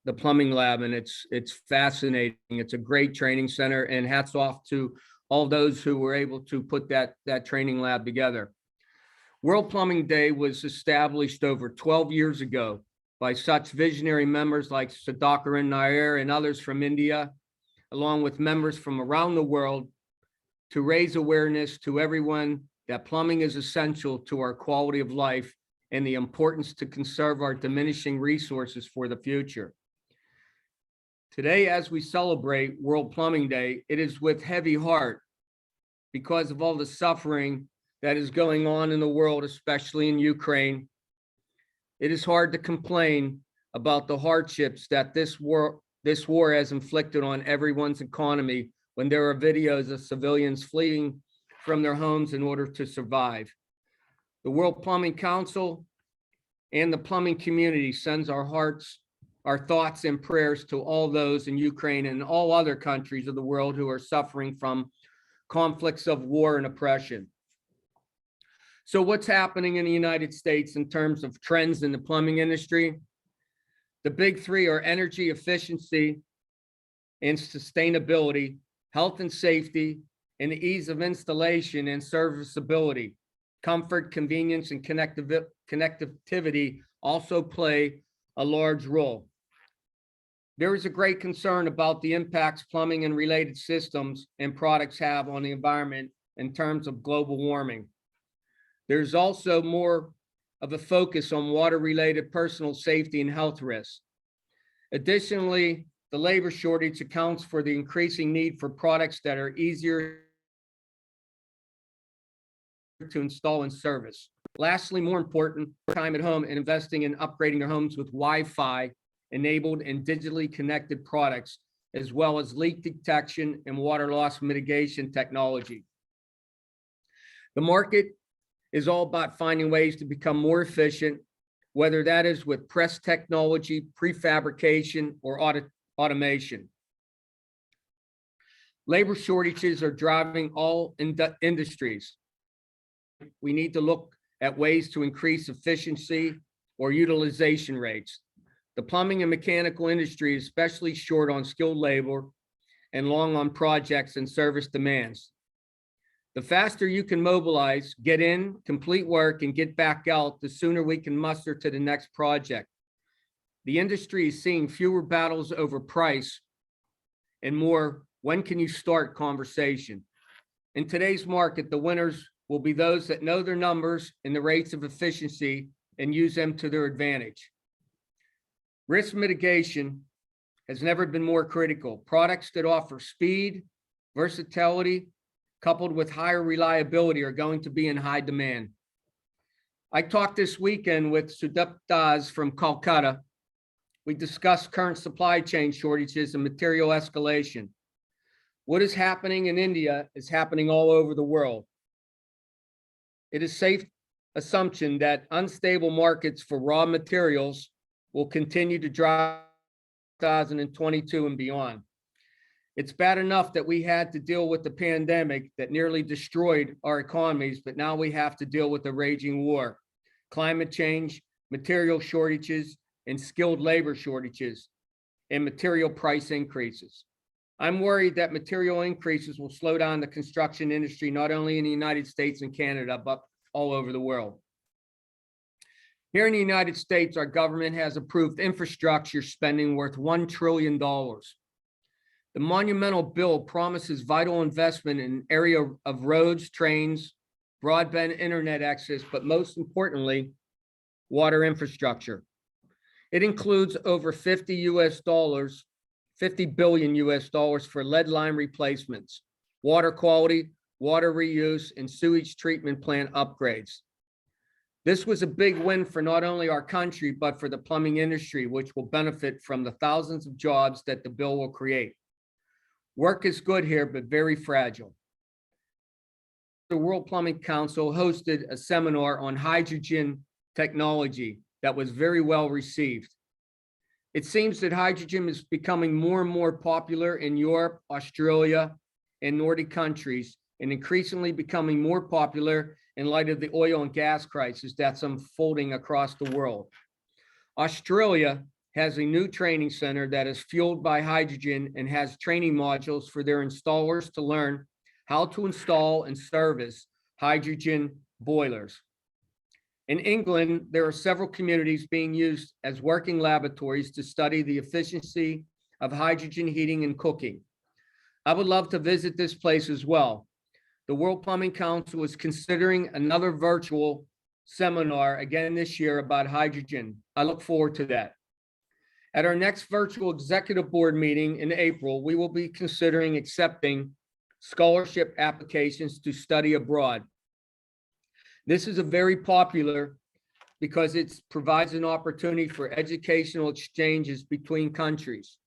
the plumbing lab, and it's fascinating. It's a great training center, and hats off to all those who were able to put that training lab together. World Plumbing Day was established over 12 years ago by such visionary members like Sudhakaran Nair and others from India, along with members from around the world, to raise awareness to everyone that plumbing is essential to our quality of life and the importance to conserve our diminishing resources for the future. Today, as we celebrate World Plumbing Day, it is with heavy heart because of all the suffering that is going on in the world, especially in Ukraine. It is hard to complain about the hardships that this war has inflicted on everyone's economy when there are videos of civilians fleeing from their homes in order to survive. The World Plumbing Council and the plumbing community sends our thoughts and prayers to all those in Ukraine and all other countries of the world who are suffering from conflicts of war and oppression. So what's happening in the United States in terms of trends in the plumbing industry? The big three are energy efficiency and sustainability, health and safety, and the ease of installation and serviceability. Comfort, convenience, and connectivity also play a large role. There is a great concern about the impacts plumbing and related systems and products have on the environment in terms of global warming. There's also more of a focus on water-related personal safety and health risks. Additionally, the labor shortage accounts for the increasing need for products that are easier to install and service. Lastly, more important, time at home and investing in upgrading their homes with Wi-Fi enabled and digitally connected products, as well as leak detection and water loss mitigation technology. The market is all about finding ways to become more efficient, whether that is with press technology, prefabrication, or automation. Labor shortages are driving all industries. We need to look at ways to increase efficiency or utilization rates. The plumbing and mechanical industry is especially short on skilled labor and long on projects and service demands. The faster you can mobilize, get in, complete work, and get back out, the sooner we can muster to the next project. The industry is seeing fewer battles over price and more, when can you start conversation? In today's market, the winners will be those that know their numbers and the rates of efficiency and use them to their advantage. Risk mitigation has never been more critical. Products that offer speed, versatility, coupled with higher reliability are going to be in high demand. I talked this weekend with Sudip Das from Kolkata. We discussed current supply chain shortages and material escalation. What is happening in India is happening all over the world. It is safe assumption that unstable markets for raw materials will continue to drive 2022 and beyond. It's bad enough that we had to deal with the pandemic that nearly destroyed our economies, but now we have to deal with the raging war, climate change, material shortages, and skilled labor shortages, and material price increases. I'm worried that material increases will slow down the construction industry, not only in the United States and Canada, but all over the world. Here in the United States, our government has approved infrastructure spending worth $1 trillion. The monumental bill promises vital investment in area of roads, trains, broadband internet access, but most importantly, water infrastructure. It includes over $50 billion US dollars for lead line replacements, water quality, water reuse, and sewage treatment plant upgrades. This was a big win for not only our country, but for the plumbing industry, which will benefit from the thousands of jobs that the bill will create. Work is good here, but very fragile. The World Plumbing Council hosted a seminar on hydrogen technology that was very well received. It seems that hydrogen is becoming more and more popular in Europe, Australia, and Nordic countries, and increasingly becoming more popular in light of the oil and gas crisis that's unfolding across the world. Australia has a new training center that is fueled by hydrogen and has training modules for their installers to learn how to install and service hydrogen boilers. In England, there are several communities being used as working laboratories to study the efficiency of hydrogen heating and cooking. I would love to visit this place as well. The World Plumbing Council is considering another virtual seminar again this year about hydrogen. I look forward to that. At our next virtual executive board meeting in April, we will be considering accepting scholarship applications to study abroad. This is a very popular because it provides an opportunity for educational exchanges between countries.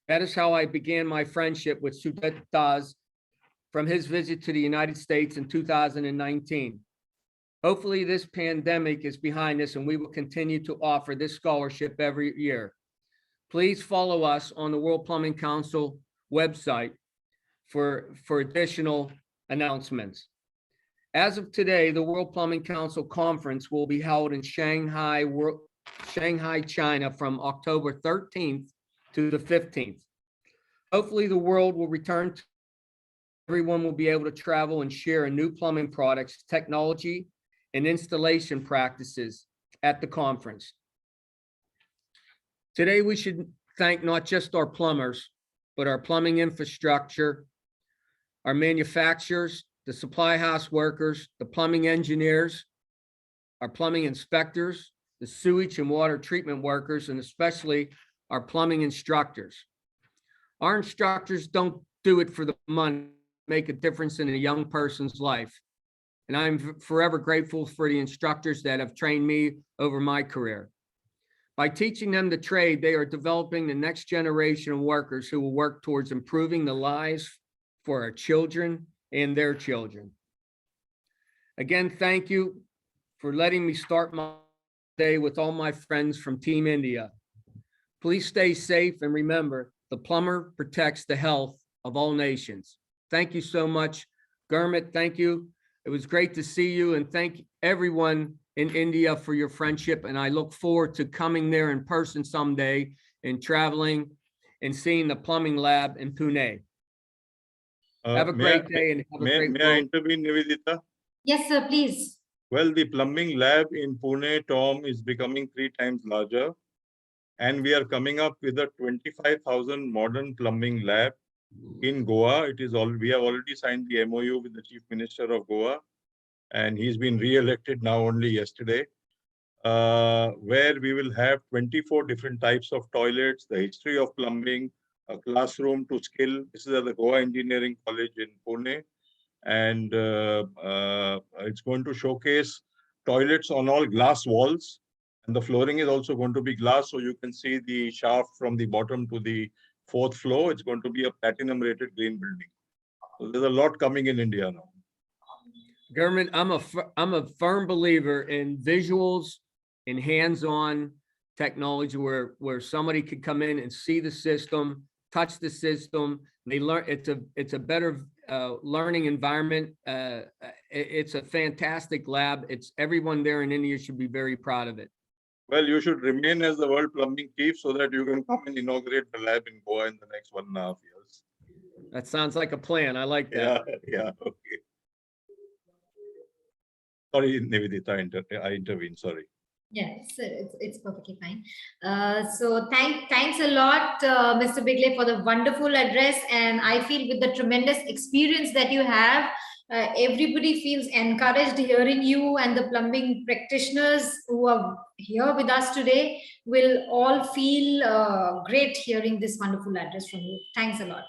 That is how I began my friendship with Sudhir Das from his visit to the United States in 2019. Hopefully this pandemic is behind us and we will continue to offer this scholarship every year. Please follow us on the World Plumbing Council website for additional announcements. As of today, the World Plumbing Council conference will be held in Shanghai, China from October 13th to the 15th. Hopefully the world will return to everyone will be able to travel and share in new plumbing products, technology, and installation practices at the conference. Today, we should thank not just our plumbers, but our plumbing infrastructure, our manufacturers, the supply house workers, the plumbing engineers, our plumbing inspectors, the sewage and water treatment workers, and especially our plumbing instructors. Our instructors don't do it for the money, make a difference in a young person's life. And I'm forever grateful for the instructors that have trained me over my career. By teaching them the trade, they are developing the next generation of workers who will work towards improving the lives for our children and their children. Again, thank you for letting me start my day with all my friends from Team India. Please stay safe and remember, the plumber protects the health of all nations. Thank you so much. Gurmit, thank you. It was great to see you, and thank everyone in India for your friendship. And I look forward to coming there in person someday and traveling and seeing the plumbing lab in Pune. Have a great day and have a great May I intervene, Nivedita? Yes, sir, please. Well, the plumbing lab in Pune, Tom, is becoming 3 times larger. And we are coming up with a 25,000 modern plumbing lab in Goa. We have already signed the MOU with the Chief Minister of Goa, and he's been re-elected now only yesterday, where we will have 24 different types of toilets, the history of plumbing, a classroom to skill. This is at the Goa Engineering College in Pune. And it's going to showcase toilets on all glass walls. And the flooring is also going to be glass, so you can see the shaft from the bottom to the 4th floor. It's going to be a platinum rated green building. So there's a lot coming in India now. Gurman, I'm a firm believer in visuals and hands-on technology where somebody could come in and see the system, touch the system. They learn. It's a better learning environment. It's a fantastic lab. It's everyone there in India should be very proud of it. Well, you should remain as the world plumbing chief so that you can come and inaugurate the lab in Goa in the next 1.5 years. That sounds like a plan. I like that. Yeah, okay. Sorry, Nivedita, I intervened, sorry. Yes, it's perfectly fine. So thanks a lot, Mr. Bigley, for the wonderful address. And I feel with the tremendous experience that you have, everybody feels encouraged hearing you, and the plumbing practitioners who are here with us today will all feel great hearing this wonderful address from you. Thanks a lot.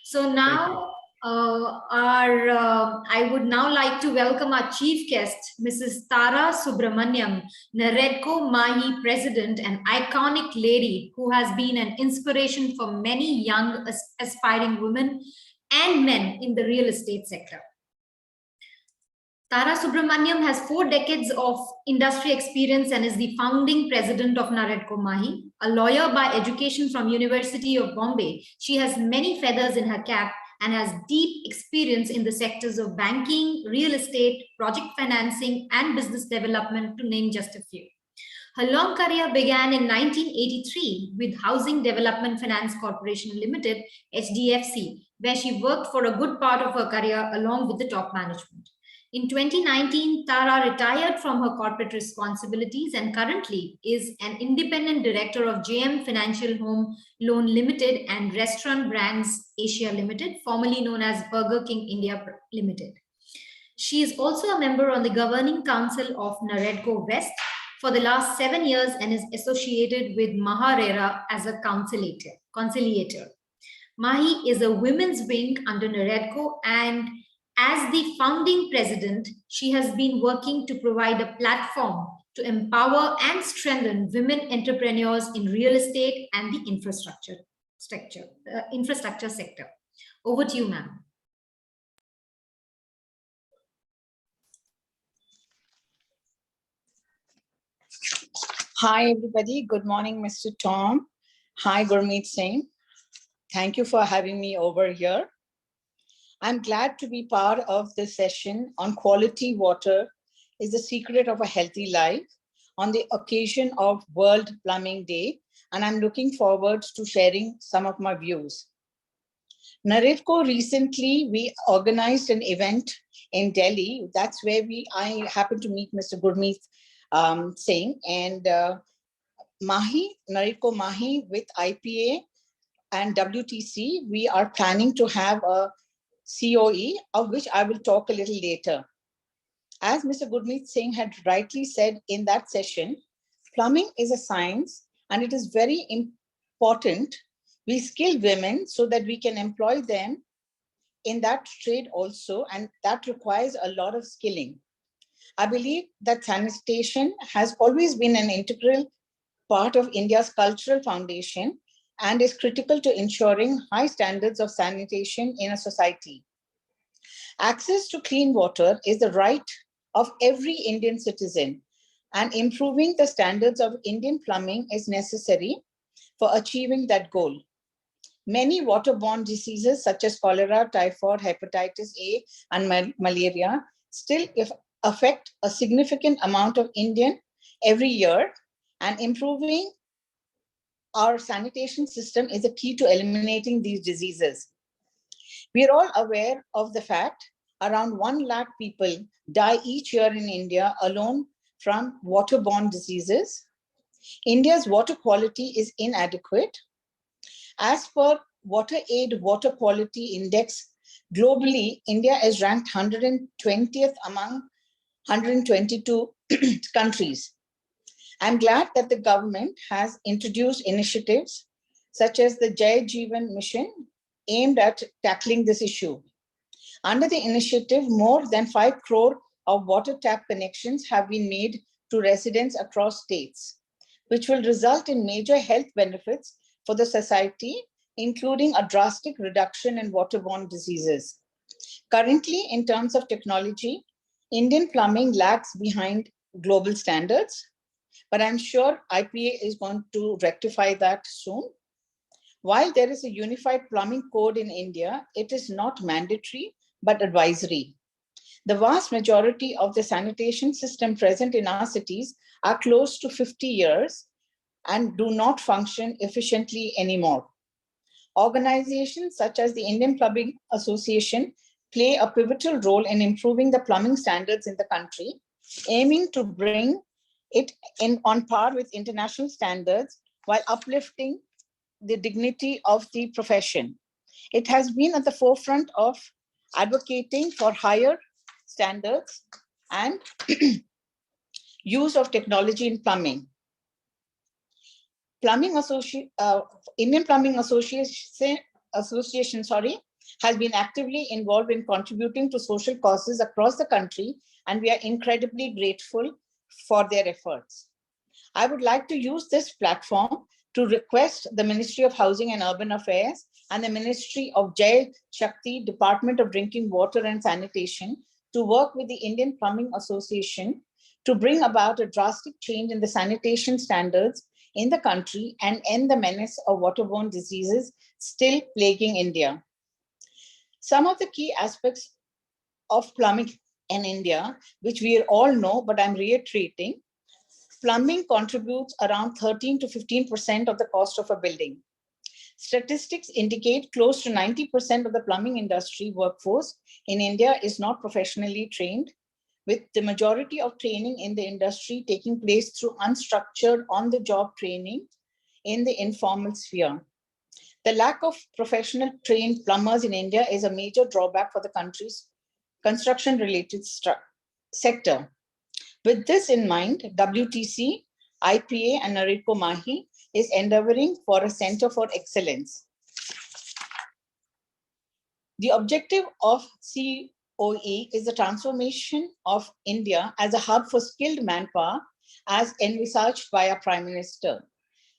So now I would now like to welcome our chief guest, Mrs. Tara Subramaniam, Naredco Mahi President, an iconic lady who has been an inspiration for many young aspiring women and men in the real estate sector. Tara Subramaniam has 4 decades of industry experience and is the founding president of Naredco Mahi. A lawyer by education from University of Bombay, she has many feathers in her cap and has deep experience in the sectors of banking, real estate, project financing, and business development, to name just a few. Her long career began in 1983 with Housing Development Finance Corporation Limited, HDFC, where she worked for a good part of her career along with the top management. In 2019, Tara retired from her corporate responsibilities and currently is an independent director of JM Financial Home Loan Limited and Restaurant Brands Asia Limited, formerly known as Burger King India Limited. She is also a member on the governing council of Naredco West for the last 7 years and is associated with Maharera as a conciliator. Mahi is a women's wing under Naredco, and as the founding president, she has been working to provide a platform to empower and strengthen women entrepreneurs in real estate and the infrastructure sector. Over to you, ma'am. Hi, everybody. Good morning, Mr. Tom. Hi, Gurmeet Singh. Thank you for having me over here. I'm glad to be part of this session on quality water is the secret of a healthy life on the occasion of World Plumbing Day, and I'm looking forward to sharing some of my views. Naredco recently, we organized an event in Delhi. That's where I happened to meet Mr. Gurmeet Singh and Naredco Mahi with IPA and WTC. We are planning to have a COE, of which I will talk a little later. As Mr. Gurmeet Singh had rightly said in that session, plumbing is a science and it is very important we skill women so that we can employ them in that trade also, and that requires a lot of skilling. I believe that sanitation has always been an integral part of India's cultural foundation and is critical to ensuring high standards of sanitation in a society. Access to clean water is the right of every Indian citizen, and improving the standards of Indian plumbing is necessary for achieving that goal. Many waterborne diseases such as cholera, typhoid, hepatitis A, and malaria still affect a significant amount of Indian every year, and improving our sanitation system is a key to eliminating these diseases. We are all aware of the fact around 1 lakh people die each year in India alone from waterborne diseases. India's water quality is inadequate. As per WaterAid Water Quality Index, globally, India is ranked 120th among 122 countries. I'm glad that the government has introduced initiatives such as the Jai Jeevan mission aimed at tackling this issue. Under the initiative, more than 5 crore of water tap connections have been made to residents across states, which will result in major health benefits for the society, including a drastic reduction in waterborne diseases. Currently, in terms of technology, Indian plumbing lags behind global standards, but I'm sure IPA is going to rectify that soon. While there is a unified plumbing code in India, it is not mandatory, but advisory. The vast majority of the sanitation system present in our cities are close to 50 years and do not function efficiently anymore. Organizations such as the Indian Plumbing Association play a pivotal role in improving the plumbing standards in the country, aiming to bring it on par with international standards while uplifting the dignity of the profession. It has been at the forefront of advocating for higher standards and use of technology in plumbing. Indian Plumbing Association has been actively involved in contributing to social causes across the country, and we are incredibly grateful for their efforts. I would like to use this platform to request the Ministry of Housing and Urban Affairs and the Ministry of Jal Shakti, Department of Drinking Water and Sanitation, to work with the Indian Plumbing Association to bring about a drastic change in the sanitation standards in the country and end the menace of waterborne diseases still plaguing India. Some of the key aspects of plumbing in India, which we all know, but I'm reiterating: plumbing contributes around 13 to 15% of the cost of a building. Statistics indicate close to 90% of the plumbing industry workforce in India is not professionally trained, with the majority of training in the industry taking place through unstructured on-the-job training in the informal sphere. The lack of professional trained plumbers in India is a major drawback for the country's construction-related sector. With this in mind, WTC, IPA, and Nareko Mahi is endeavoring for a center for excellence. The objective of COE is the transformation of India as a hub for skilled manpower, as envisaged by our Prime Minister.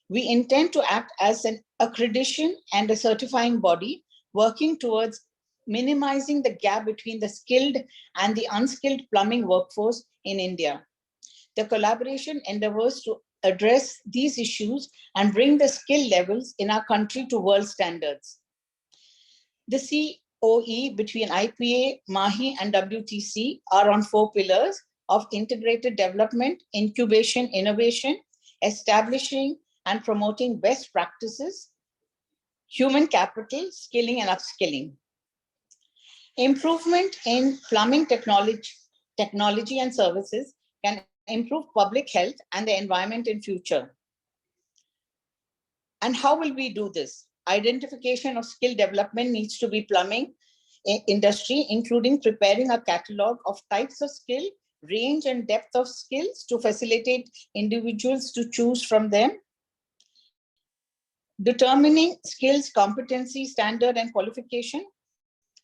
We intend to act as an accreditation and a certifying body, working towards minimizing the gap between the skilled and the unskilled plumbing workforce in India. The collaboration endeavors to address these issues and bring the skill levels in our country to world standards. The COE between IPA, MAHI, and WTC are on 4 pillars of integrated development, incubation, innovation, establishing and promoting best practices, human capital, skilling and upskilling. Improvement in plumbing technology and services can improve public health and the environment in future. And how will we do this? Identification of skill development needs to be plumbing industry, including preparing a catalog of types of skill, range and depth of skills to facilitate individuals to choose from them. Determining skills, competency, standard and qualification,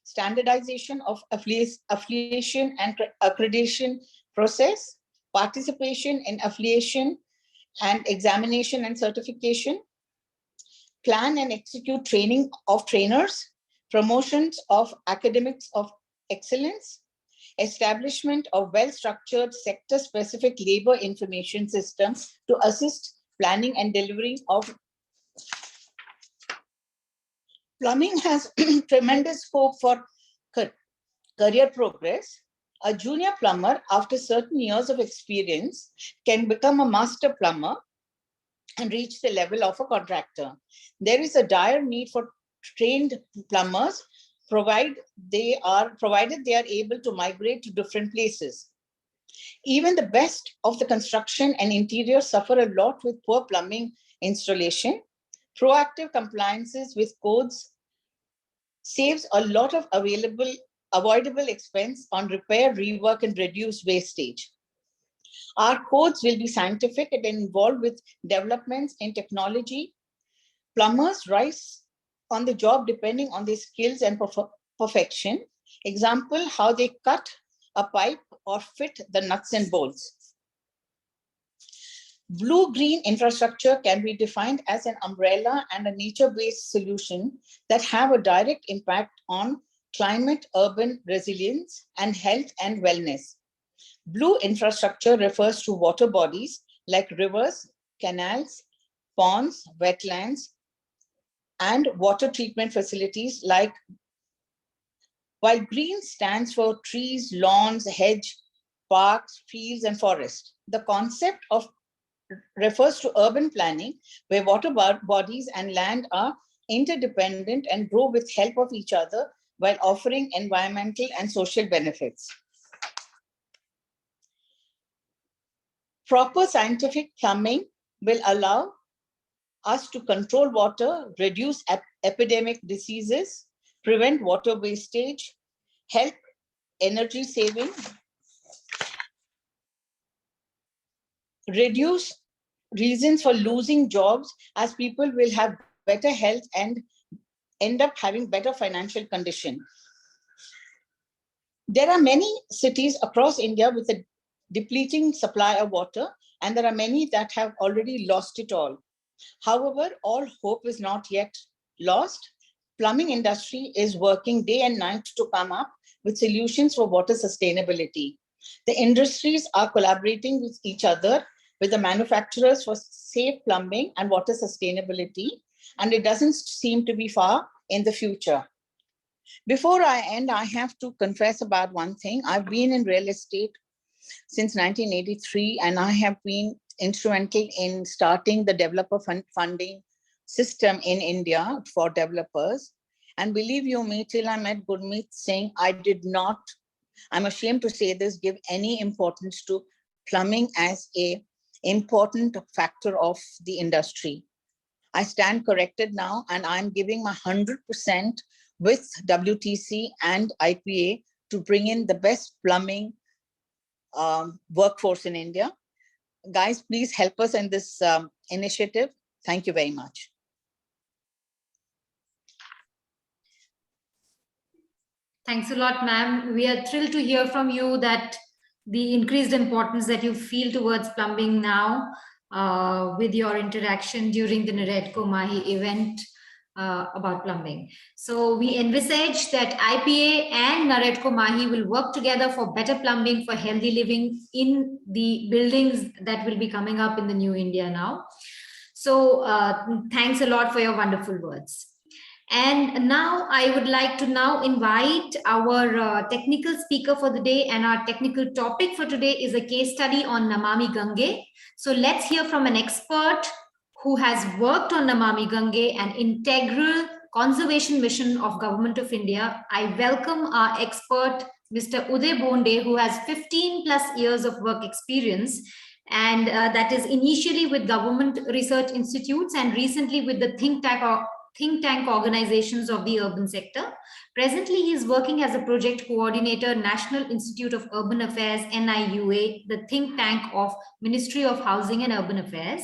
standardization of affiliation and accreditation process, participation in affiliation and examination and certification, plan and execute training of trainers, promotions of academics of excellence, establishment of well-structured sector-specific labor information systems to assist planning and delivery of. Plumbing has tremendous scope for career progress. A junior plumber, after certain years of experience, can become a master plumber and reach the level of a contractor. There is a dire need for trained plumbers, provided they are able to migrate to different places. Even the best of the construction and interior suffer a lot with poor plumbing installation. Proactive compliances with codes saves a lot of avoidable expense on repair, rework, and reduce wastage. Our codes will be scientific and involved with developments in technology. Plumbers rise on the job depending on their skills and perfection. Example, how they cut a pipe or fit the nuts and bolts. Blue-green infrastructure can be defined as an umbrella and a nature-based solution that have a direct impact on climate, urban resilience, and health and wellness. Blue infrastructure refers to water bodies like rivers, canals, ponds, wetlands, and water treatment facilities while green stands for trees, lawns, hedge, parks, fields, and forests. The concept refers to urban planning where water bodies and land are interdependent and grow with help of each other while offering environmental and social benefits. Proper scientific plumbing will allow us to control water, reduce epidemic diseases, prevent water wastage, help energy saving, reduce reasons for losing jobs as people will have better health and end up having better financial condition. There are many cities across India with a depleting supply of water, and there are many that have already lost it all. However, all hope is not yet lost. Plumbing industry is working day and night to come up with solutions for water sustainability. The industries are collaborating with each other, with the manufacturers for safe plumbing and water sustainability, and it doesn't seem to be far in the future. Before I end, I have to confess about one thing. I've been in real estate since 1983, and I have been instrumental in starting the developer funding system in India for developers. And believe you me, till I met Gurmeet Singh, I did not, I'm ashamed to say this, give any importance to plumbing as a important factor of the industry. I stand corrected now, and I'm giving my 100% with WTC and IPA to bring in the best plumbing workforce in India. Guys, please help us in this initiative. Thank you very much. Thanks a lot, ma'am. We are thrilled to hear from you that the increased importance that you feel towards plumbing now with your interaction during the Naredko Mahi event about plumbing. So we envisage that IPA and Naredko Mahi will work together for better plumbing for healthy living in the buildings that will be coming up in the new India now. So thanks a lot for your wonderful words. And now I would like to now invite our technical speaker for the day, and our technical topic for today is a case study on Namami Gange. So let's hear from an expert who has worked on Namami Gange, an integral conservation mission of Government of India. I welcome our expert, Mr. Uday Bonde, who has 15 plus years of work experience, and that is initially with government research institutes and recently with the think tank organizations of the urban sector. Presently, he is working as a project coordinator, National Institute of Urban Affairs, NIUA, the think tank of Ministry of Housing and Urban Affairs.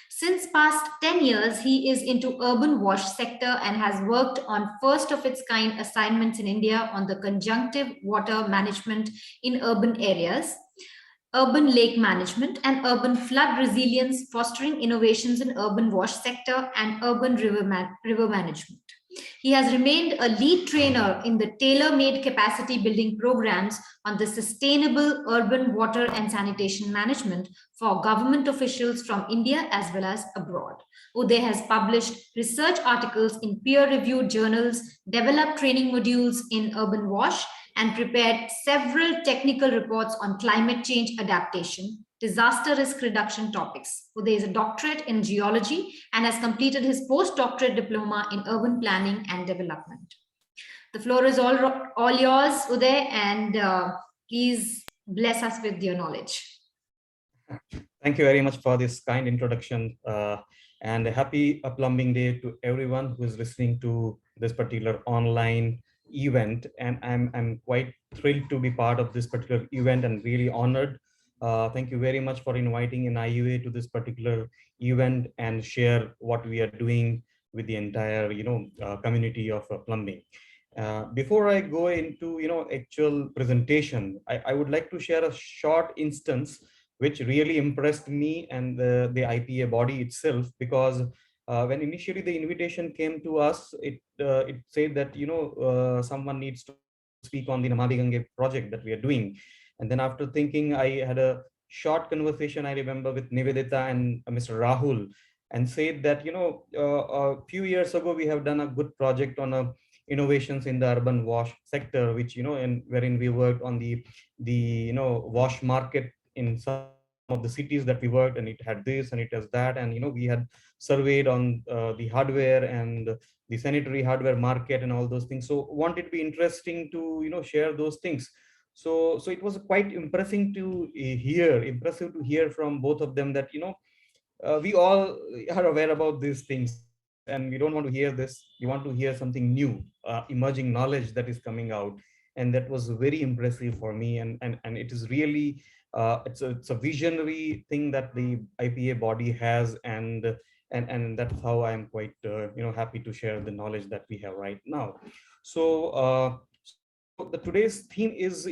Since past 10 years, he is into urban wash sector and has worked on first of its kind assignments in India on the conjunctive water management in urban areas, urban lake management and urban flood resilience, fostering innovations in urban wash sector and urban river management. He has remained a lead trainer in the tailor-made capacity building programs on the sustainable urban water and sanitation management for government officials from India as well as abroad. Uday has published research articles in peer-reviewed journals, developed training modules in urban wash, and prepared several technical reports on climate change adaptation, disaster risk reduction topics. Uday is a doctorate in geology and has completed his postdoctorate diploma in urban planning and development. The floor is all yours, Uday, and please bless us with your knowledge. Thank you very much for this kind introduction, and a happy Plumbing Day to everyone who is listening to this particular online event. And I'm quite thrilled to be part of this particular event and really honored. Thank you very much for inviting an IUA to this particular event and share what we are doing with the entire community of plumbing. Before I go into actual presentation, I would like to share a short instance which really impressed me and the IPA body itself, because when initially the invitation came to us, it said that someone needs to speak on the Namami Gange project that we are doing. And then after thinking, I had a short conversation, I remember, with Nivedita and Mr. Rahul, and said that a few years ago we have done a good project on innovations in the urban wash sector, which and wherein we worked on the wash market in some of the cities that we worked, and it had this and it has that, and we had surveyed on the hardware and the sanitary hardware market and all those things. So wanted to be interesting to share those things. So it was quite impressive to hear from both of them that we all are aware about these things, and we don't want to hear this. We want to hear something new, emerging knowledge that is coming out, and that was very impressive for me. And it is really it's a visionary thing that the IPA body has, and and that's how I'm quite happy to share the knowledge that we have right now. So the today's theme is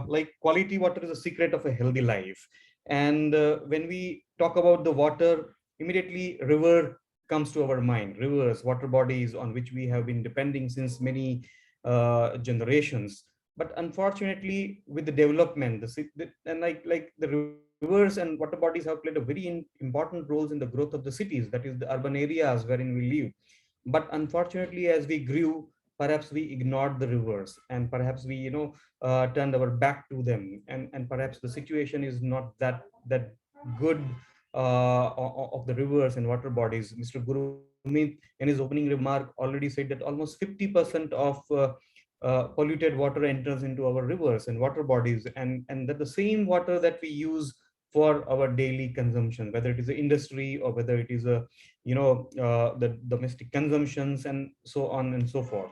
like quality water is a secret of a healthy life. And when we talk about the water, immediately river comes to our mind. Rivers, water bodies on which we have been depending since many generations. But unfortunately, with the development, and like the rivers and water bodies have played a very important roles in the growth of the cities, that is the urban areas wherein we live. But unfortunately, as we grew, perhaps we ignored the rivers, and perhaps we turned our back to them, and perhaps the situation is not that good of the rivers and water bodies. Mr. Gurmeet, in his opening remark, already said that almost 50% of polluted water enters into our rivers and water bodies, and that the same water that we use for our daily consumption, whether it is the industry or whether it is the domestic consumptions and so on and so forth.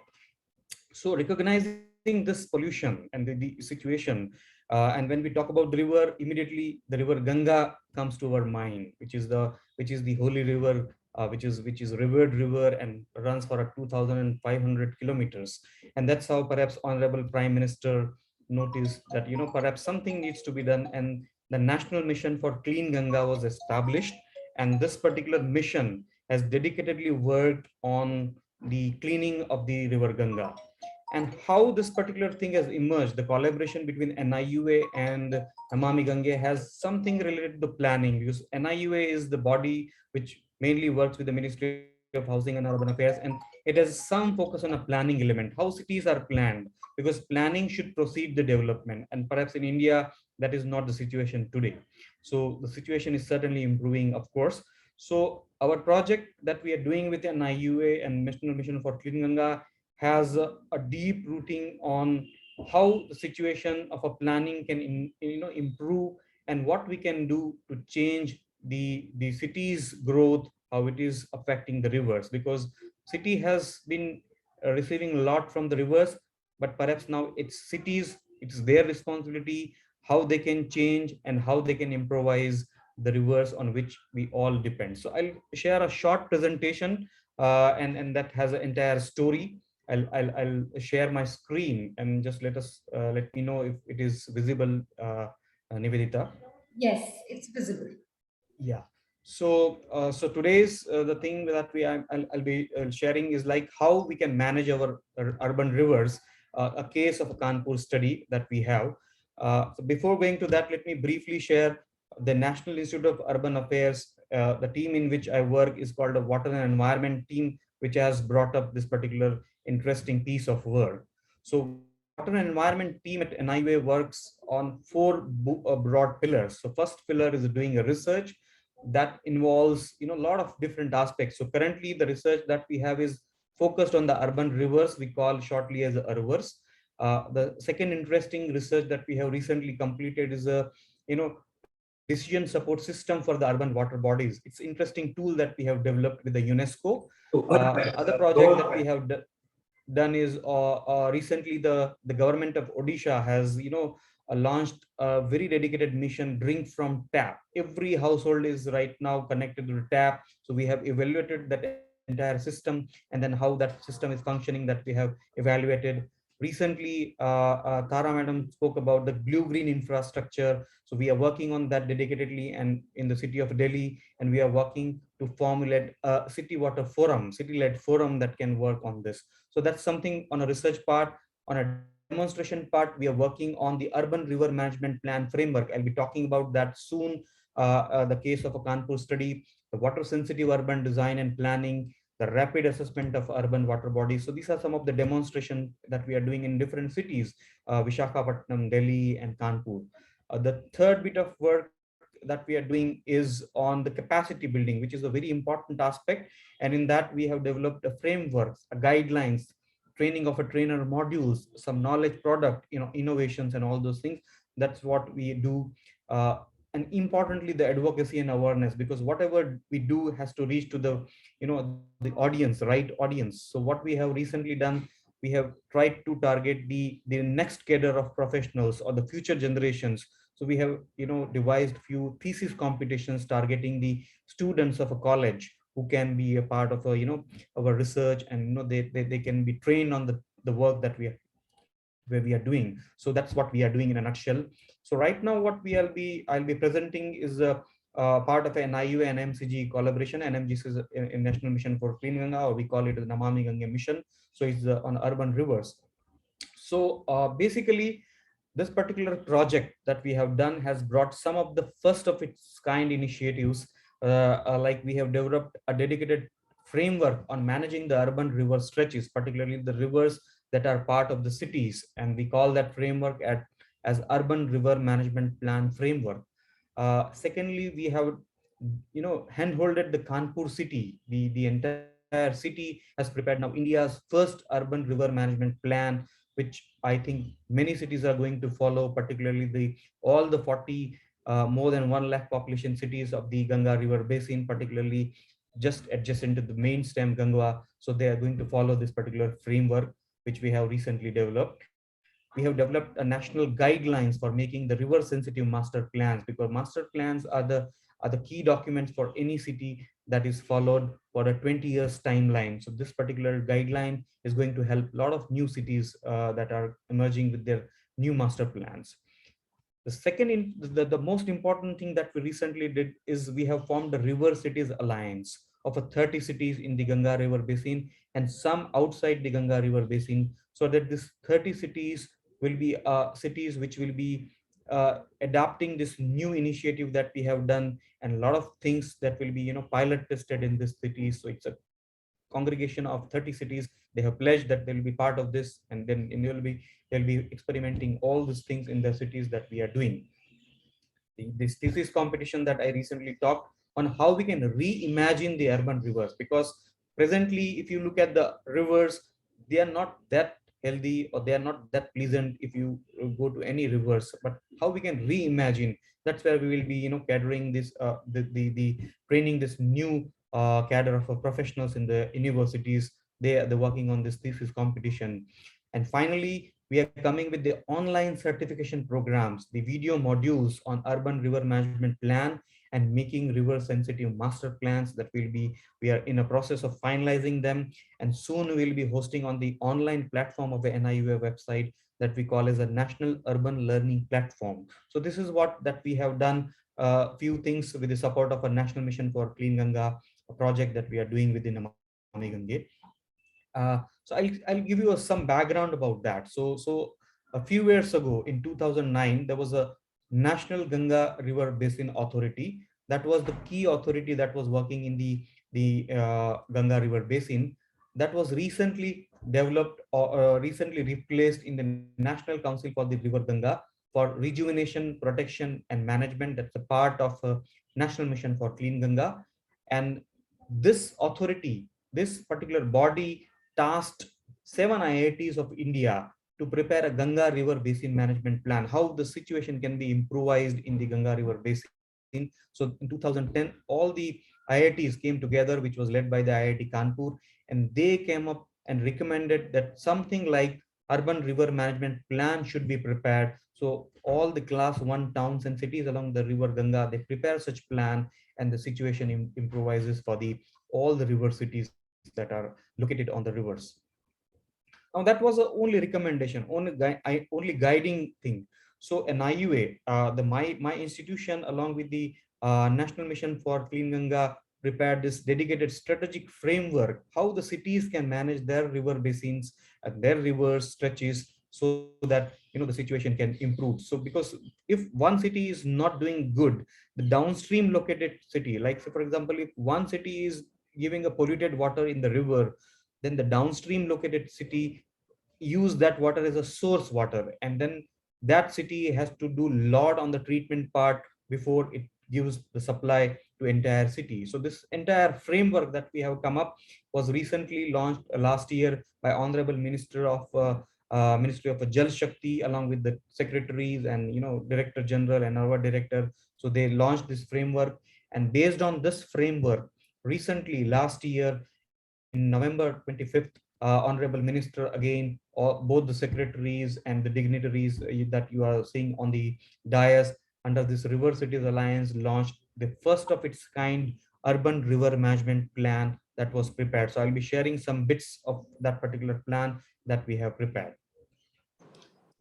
So recognizing this pollution and the situation, and when we talk about the river, immediately the river Ganga comes to our mind, which is the holy river, which is revered river and runs for 2,500 kilometers. And that's how perhaps Honorable Prime Minister noticed that perhaps something needs to be done, and the National Mission for Clean Ganga was established. And this particular mission has dedicatedly worked on the cleaning of the river Ganga. And how this particular thing has emerged, the collaboration between NIUA and Namami Gange has something related to planning, because NIUA is the body which mainly works with the Ministry of Housing and Urban Affairs, and it has some focus on a planning element, how cities are planned, because planning should precede the development. And perhaps in India, that is not the situation today. So the situation is certainly improving, of course. So our project that we are doing with NIUA and National Mission for Clean Ganga has a deep rooting on how the situation of a planning can improve, and what we can do to change the city's growth, how it is affecting the rivers, because city has been receiving a lot from the rivers, but perhaps now it's their responsibility how they can change and how they can improvise the rivers on which we all depend. So I'll share a short presentation, and that has an entire story. I'll share my screen, and just let me know if it is visible, Nivedita. Yes, it's visible. Yeah. So today's the thing that I'll be sharing is like how we can manage our urban rivers. A case of a Kanpur study that we have. So before going to that, let me briefly share the National Institute of Urban Affairs. The team in which I work is called a Water and Environment team, which has brought up this particular interesting piece of work. So Water and Environment team at NIUA works on four broad pillars. So first pillar is doing a research that involves a lot of different aspects. So currently the research that we have is focused on the urban rivers, we call shortly as rivers. The second interesting research that we have recently completed is a decision support system for the urban water bodies. It's interesting tool that we have developed with the UNESCO. The other project that we have done is recently the government of Odisha has launched a very dedicated mission, drink from tap. Every household is right now connected to the tap, so we have evaluated that entire system, and then how that system is functioning, that we have evaluated. Recently Tara madam spoke about the blue green infrastructure, so we are working on that dedicatedly and in the city of Delhi, and we are working to formulate a city water forum, city-led forum that can work on this. So that's something on a research part. On a demonstration part, we are working on the urban river management plan framework. I'll be talking about that soon. The case of a Kanpur study, the water sensitive urban design and planning, the rapid assessment of urban water bodies. So these are some of the demonstration that we are doing in different cities, Visakhapatnam, Delhi, and Kanpur. The third bit of work that we are doing is on the capacity building, which is a very important aspect. And in that, we have developed a framework, a guidelines, training of a trainer modules, some knowledge product, innovations and all those things. That's what we do. And importantly, the advocacy and awareness, because whatever we do has to reach to the the audience, right audience. So what we have recently done, we have tried to target the next cadre of professionals or the future generations. So we have, devised few thesis competitions targeting the students of a college who can be a part of our research, and they can be trained on the work that we are doing. So that's what we are doing in a nutshell. So right now what I'll be presenting is a part of an IUA and MCG collaboration. NMGC is a national mission for clean Ganga, or we call it the Namami Ganga mission. So it's on urban rivers. So basically, this particular project that we have done has brought some of the first of its kind initiatives. Like we have developed a dedicated framework on managing the urban river stretches, particularly the rivers that are part of the cities, and we call that framework as Urban River Management Plan Framework. Secondly, we have handholded the Kanpur city. The entire city has prepared now India's first urban river management plan, which I think many cities are going to follow, particularly all the 40 more than 1 lakh population cities of the Ganga River Basin, particularly just adjacent to the main stem Ganga. So they are going to follow this particular framework, which we have recently developed. We have developed a national guidelines for making the river sensitive master plans, because master plans are the key documents for any city that is followed for a 20 years timeline. So this particular guideline is going to help a lot of new cities that are emerging with their new master plans. The second, the most important thing that we recently did is we have formed the River Cities Alliance of 30 cities in the Ganga River Basin and some outside the Ganga River Basin, so that this 30 cities will be cities which will be adapting this new initiative that we have done, and a lot of things that will be pilot tested in this city. So it's a congregation of 30 cities. They have pledged that they will be part of this, and then they'll be experimenting all these things in the cities that we are doing. This thesis competition that I recently talked on how we can reimagine the urban rivers, because presently if you look at the rivers, they are not that healthy or they are not that pleasant if you go to any rivers. But how we can reimagine, that's where we will be catering this the training this new cadre of professionals in the universities. They're working on this thesis competition. And finally, we are coming with the online certification programs, the video modules on urban river management plan and making river sensitive master plans that we are in a process of finalizing them. And soon we'll be hosting on the online platform of the NIUA website that we call as a National Urban Learning Platform. So this is what that we have done, a few things with the support of a National Mission for Clean Ganga, a project that we are doing within Namami Gange. So I'll give you some background about that. So a few years ago in 2009, there was a National Ganga River Basin Authority. That was the key authority that was working in the Ganga River Basin. That was recently developed or recently replaced in the National Council for the River Ganga for rejuvenation, protection, and management. That's a part of a National Mission for Clean Ganga. And this authority, this particular body, tasked 7 IITs of India to prepare a Ganga River Basin Management Plan, how the situation can be improvised in the Ganga River Basin. So in 2010, all the IITs came together, which was led by the IIT Kanpur, and they came up and recommended that something like Urban River Management Plan should be prepared. So all the class 1 towns and cities along the River Ganga, they prepare such plan, and the situation improvises for all the river cities that are located on the rivers. Now that was the only recommendation, only guiding thing. So an IUA, my institution along with the National Mission for Clean Ganga prepared this dedicated strategic framework, how the cities can manage their river basins and their river stretches, so that the situation can improve. So because if one city is not doing good, the downstream located city, like say for example, if one city is giving a polluted water in the river, then the downstream located city use that water as a source water, and then that city has to do lot on the treatment part before it gives the supply to entire city. So this entire framework that we have come up was recently launched last year by Honorable Minister of Ministry of Jal Shakti, along with the secretaries and Director General and our director. So they launched this framework, and based on this framework, recently last year in November 25th, Honorable Minister again, both the secretaries and the dignitaries that you are seeing on the dais, under this River Cities Alliance, launched the first of its kind urban river management plan that was prepared. So I'll be sharing some bits of that particular plan that we have prepared.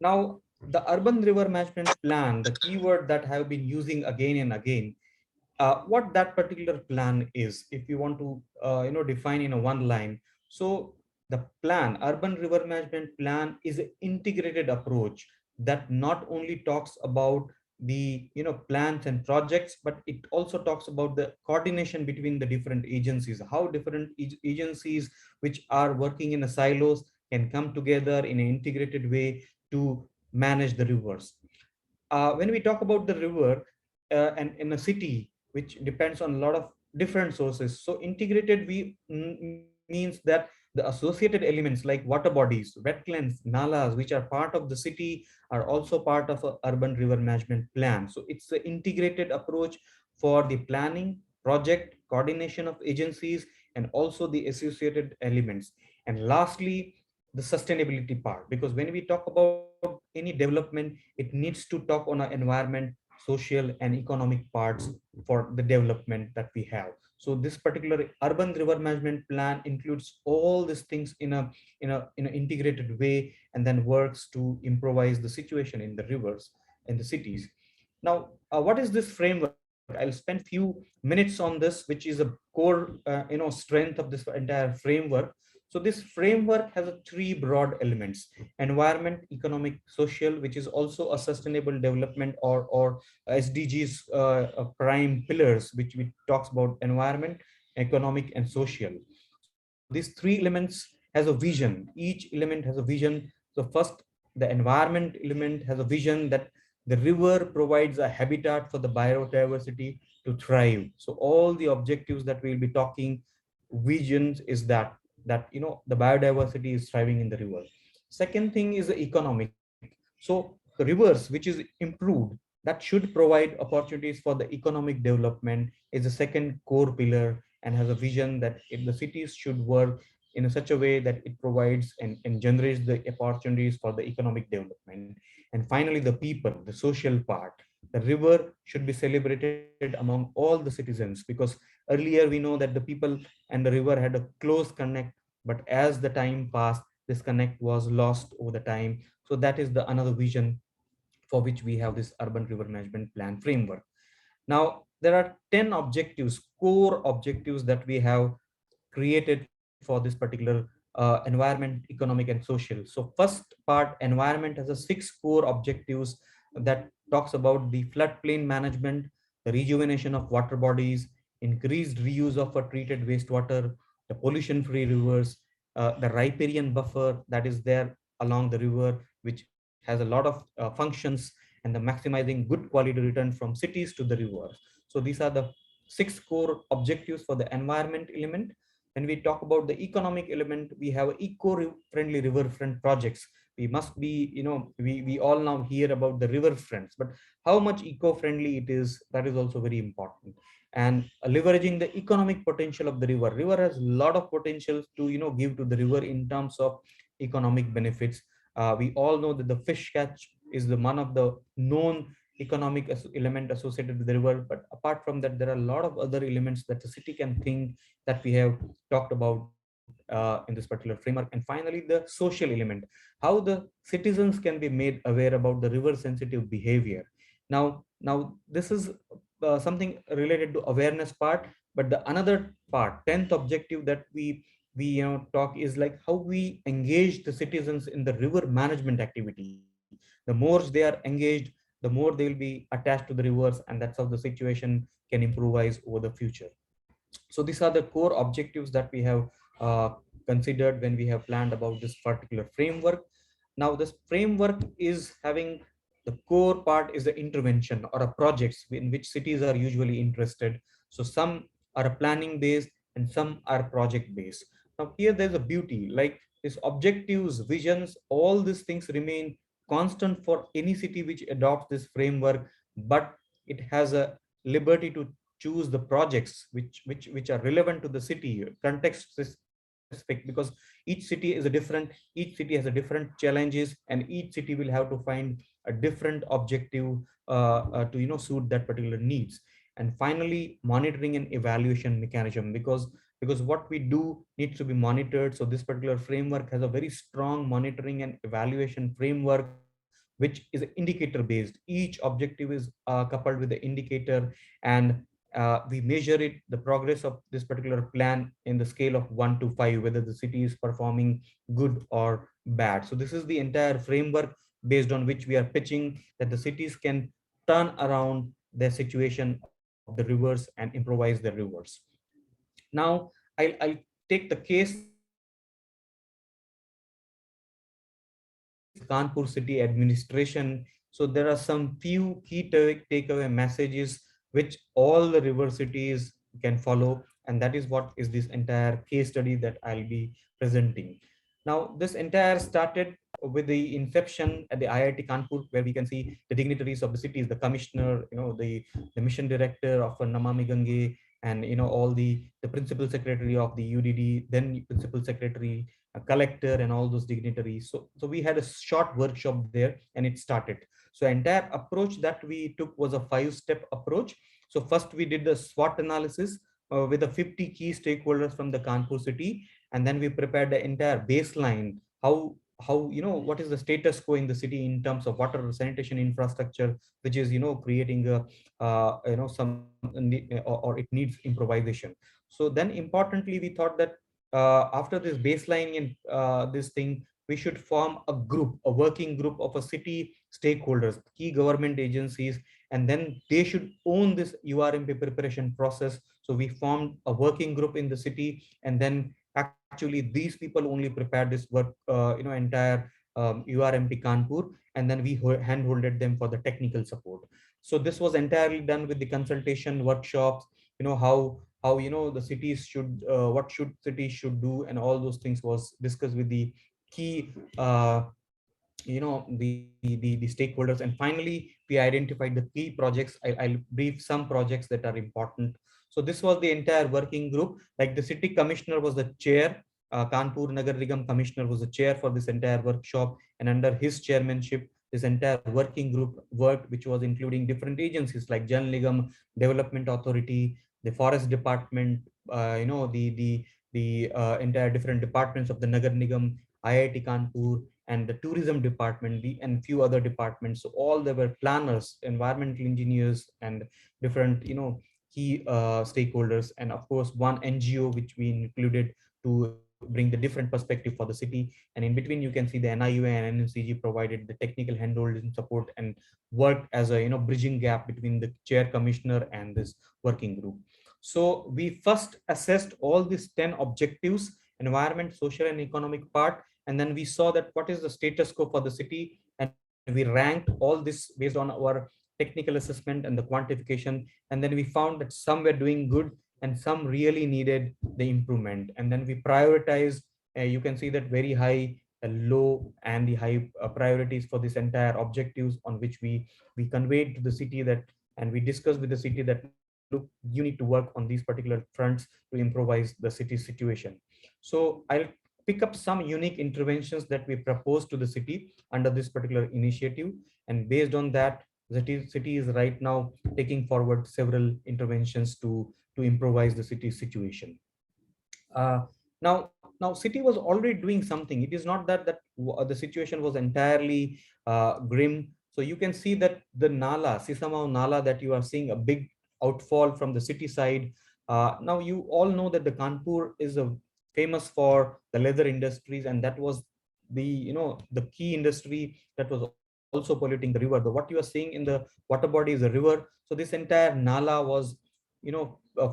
Now, the urban river management plan, the keyword that I have been using again and again, what that particular plan is, if you want to define in a one line. So the plan, urban river management plan, is an integrated approach that not only talks about the plans and projects, but it also talks about the coordination between the different agencies, how different agencies which are working in a silos can come together in an integrated way to manage the rivers. When we talk about the river and in a city, which depends on a lot of different sources, so integrated means that the associated elements like water bodies, wetlands, nalas, which are part of the city, are also part of a urban river management plan. So it's an integrated approach for the planning, project, coordination of agencies, and also the associated elements. And lastly, the sustainability part, because when we talk about any development, it needs to talk on our environment, social and economic parts for the development that we have. So this particular urban river management plan includes all these things in an integrated way, and then works to improvise the situation in the rivers in the cities. Now, what is this framework? I'll spend few minutes on this, which is a core strength of this entire framework. So this framework has a three broad elements: environment, economic, social, which is also a sustainable development or SDGs prime pillars, which talks about environment, economic, and social. So these three elements has a vision. Each element has a vision. So first, the environment element has a vision that the river provides a habitat for the biodiversity to thrive. So all the objectives that we'll be talking, visions, is that the biodiversity is thriving in the river. Second thing is the economic. So the rivers which is improved, that should provide opportunities for the economic development, is the second core pillar, and has a vision that if the cities should work in such a way that it provides and generates the opportunities for the economic development. And finally, the people, the social part. The river should be celebrated among all the citizens, because earlier we know that the people and the river had a close connect, but as the time passed, this connect was lost over the time. So that is the another vision for which we have this urban river management plan framework. Now, there are 10 objectives, core objectives, that we have created for this particular environment, economic, and social. So first part, environment, has a 6 core objectives that talks about the floodplain management, the rejuvenation of water bodies, increased reuse of a treated wastewater, the pollution-free rivers, the riparian buffer that is there along the river, which has a lot of functions, and the maximizing good quality return from cities to the rivers. So these are the 6 core objectives for the environment element. When we talk about the economic element, we have eco-friendly riverfront projects. We must be, we all now hear about the riverfronts, but how much eco-friendly it is, that is also very important. And leveraging the economic potential of the river. River has a lot of potential to, give to the river in terms of economic benefits. We all know that the fish catch is the one of the known economic element associated with the river. But apart from that, there are a lot of other elements that the city can think that we have talked about in this particular framework. And finally, the social element, how the citizens can be made aware about the river sensitive behavior. Now this is something related to awareness part, but the another part, 10th objective that we talk is like how we engage the citizens in the river management activity. The more they are engaged, the more they will be attached to the rivers, and that's how the situation can improvise over the future. So these are the core objectives that we have considered when we have planned about this particular framework. Now this framework is having the core part is the intervention or a projects in which cities are usually interested. So some are planning based and some are project based. Now here there's a beauty, like these objectives, visions, all these things remain constant for any city which adopts this framework, but it has a liberty to choose the projects which are relevant to the city, context specific, because each city is a different, each city has a different challenges, and each city will have to find a different objective suit that particular needs. And finally, monitoring and evaluation mechanism, because what we do needs to be monitored. So this particular framework has a very strong monitoring and evaluation framework, which is indicator based. Each objective is coupled with the indicator, and we measure it, the progress of this particular plan, in the scale of 1 to 5, whether the city is performing good or bad. So this is the entire framework based on which we are pitching that the cities can turn around their situation of the rivers and improvise their rivers. Now, I'll take the case Kanpur city administration. So there are some few key takeaway messages which all the river cities can follow, and that is what is this entire case study that I'll be presenting. Now, this entire started with the inception at the IIT Kanpur, where we can see the dignitaries of the cities, the commissioner, the mission director of Namami Gange, and all the principal secretary of the UDD, then principal secretary, a collector, and all those dignitaries. So we had a short workshop there, and it started. So entire approach that we took was a 5-step approach. So first we did the SWOT analysis with the 50 key stakeholders from the Kanpur city, and then we prepared the entire baseline. How what is the status quo in the city in terms of water, sanitation infrastructure, which is creating a some or it needs improvisation. So then importantly, we thought that after this baselining and this thing, we should form a working group of a city stakeholders, key government agencies, and then they should own this URMP preparation process. So we formed a working group in the city, and then actually these people only prepared this work, entire URMP Kanpur, and then we handholded them for the technical support. So this was entirely done with the consultation workshops, how the cities should what should cities should do, and all those things was discussed with the key the stakeholders. And finally, we identified the key projects. I'll brief some projects that are important. So this was the entire working group. Like the city commissioner was the chair, Kanpur Nagar Nigam commissioner was the chair for this entire workshop, and under his chairmanship, this entire working group worked, which was including different agencies like Jal Nigam, Development Authority, the Forest Department, the entire different departments of the Nagar Nigam, IIT Kanpur, and the tourism department, and few other departments. So all there were planners, environmental engineers, and different key stakeholders, and of course one NGO which we included to bring the different perspective for the city. And in between you can see the NIUA and NNCG provided the technical handholding support and worked as a bridging gap between the chair commissioner and this working group. So we first assessed all these 10 objectives: environment, social and economic part, and then we saw that what is the status quo for the city, and we ranked all this based on our technical assessment and the quantification. And then we found that some were doing good and some really needed the improvement. And then we prioritized, you can see that very high, low, and the high priorities for this entire objectives, on which we conveyed to the city that, and we discussed with the city that, look, you need to work on these particular fronts to improvise the city's situation. So I'll pick up some unique interventions that we proposed to the city under this particular initiative. And based on that, the city is right now taking forward several interventions to improvise the city's situation. Now city was already doing something. It is not that the situation was entirely grim. So you can see that the Nala, Sisamau Nala, that you are seeing a big outfall from the city side. Now you all know that the Kanpur is famous for the leather industries, and that was the the key industry that was also polluting the river. What you are seeing in the water body is a river. So this entire Nala was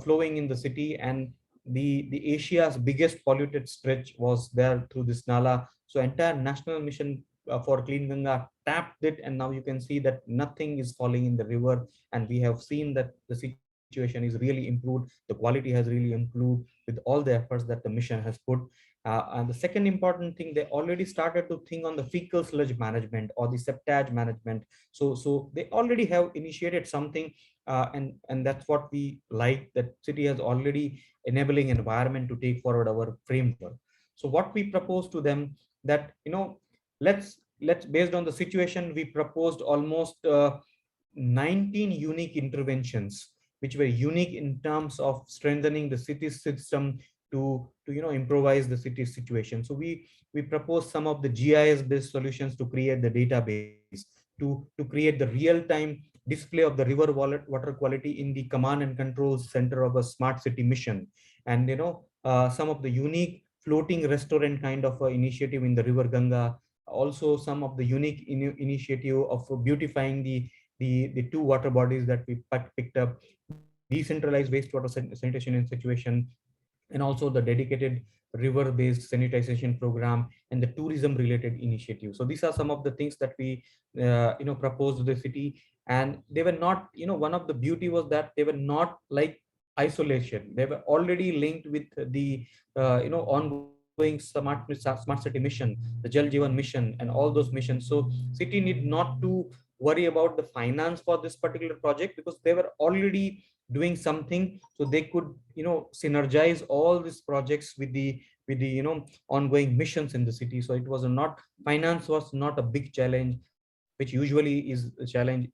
flowing in the city, and the Asia's biggest polluted stretch was there through this Nala. So entire national mission for Clean Ganga tapped it, and now you can see that nothing is falling in the river. And we have seen that the situation is really improved. The quality has really improved with all the efforts that the mission has put. And the second important thing, they already started to think on the fecal sludge management or the septage management. So they already have initiated something, and that's what we like, that city has already enabling environment to take forward our framework. So what we propose to them, that let's based on the situation, we proposed almost 19 unique interventions, which were unique in terms of strengthening the city system to improvise the city situation. So we proposed some of the GIS based solutions to create the database, to create the real time display of the river water quality in the command and control center of a smart city mission. And some of the unique floating restaurant kind of initiative in the river Ganga, also some of the unique initiative of beautifying the two water bodies that we picked up, decentralized wastewater sanitation in situation, and also the dedicated river based sanitization program and the tourism related initiative. So these are some of the things that we proposed to the city. And they were not, one of the beauty was that they were not like isolation. They were already linked with the ongoing smart city mission, the Jal Jeevan mission, and all those missions. So city need not to worry about the finance for this particular project, because they were already doing something. So they could synergize all these projects with the ongoing missions in the city. So it was not, finance was not a big challenge, which usually is a challenge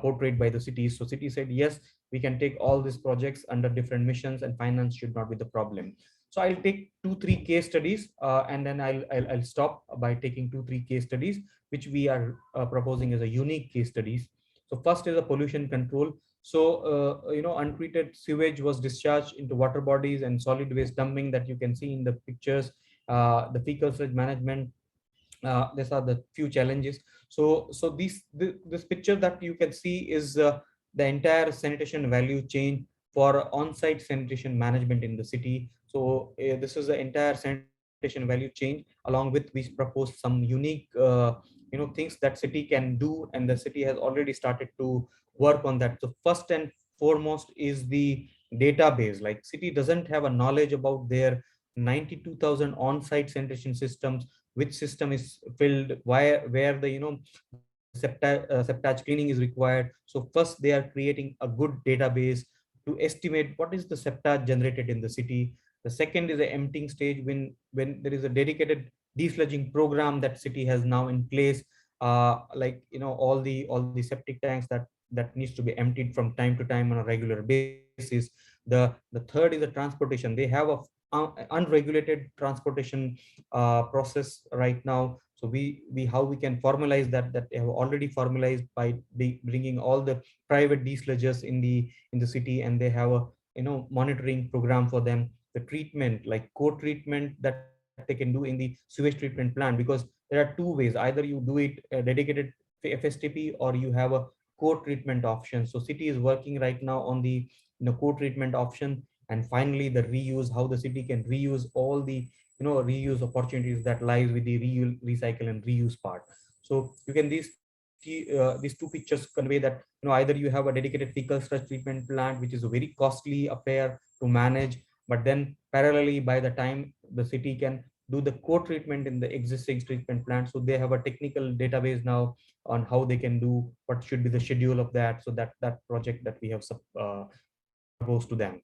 portrayed by the cities. So city said, yes, we can take all these projects under different missions, and finance should not be the problem. So I'll take 2-3 case studies, and then I'll stop by taking 2-3 case studies which we are proposing as a unique case studies. So first is a pollution control. So untreated sewage was discharged into water bodies, and solid waste dumping that you can see in the pictures, the fecal sludge management. These are the few challenges. So this picture that you can see is the entire sanitation value chain for on-site sanitation management in the city. So this is the entire sanitation value chain. Along with, we propose some unique things that city can do, and the city has already started to work on that. So first and foremost is the database. Like, city doesn't have a knowledge about their 92,000 on-site sanitation systems, which system is filled, where the septage cleaning is required. So first they are creating a good database to estimate what is the septage generated in the city. The second is the emptying stage, when there is a dedicated desludging program that city has now in place, like all the septic tanks that needs to be emptied from time to time on a regular basis. The third is the transportation. They have a unregulated transportation process right now. So we how we can formalize that they have already formalized by bringing all the private desludgers in the city, and they have a monitoring program for them. The treatment, like co-treatment that they can do in the sewage treatment plant, because there are two ways: either you do it dedicated FSTP, or you have a co-treatment option. So city is working right now on the co-treatment option. And finally, the reuse, how the city can reuse all the reuse opportunities that lies with the recycle and reuse part. So you can these two pictures convey that either you have a dedicated fecal sludge treatment plant, which is a very costly affair to manage, but then parallelly, by the time the city can do the co-treatment in the existing treatment plant, so they have a technical database now on how they can do, what should be the schedule of that. So that project that we have proposed to them.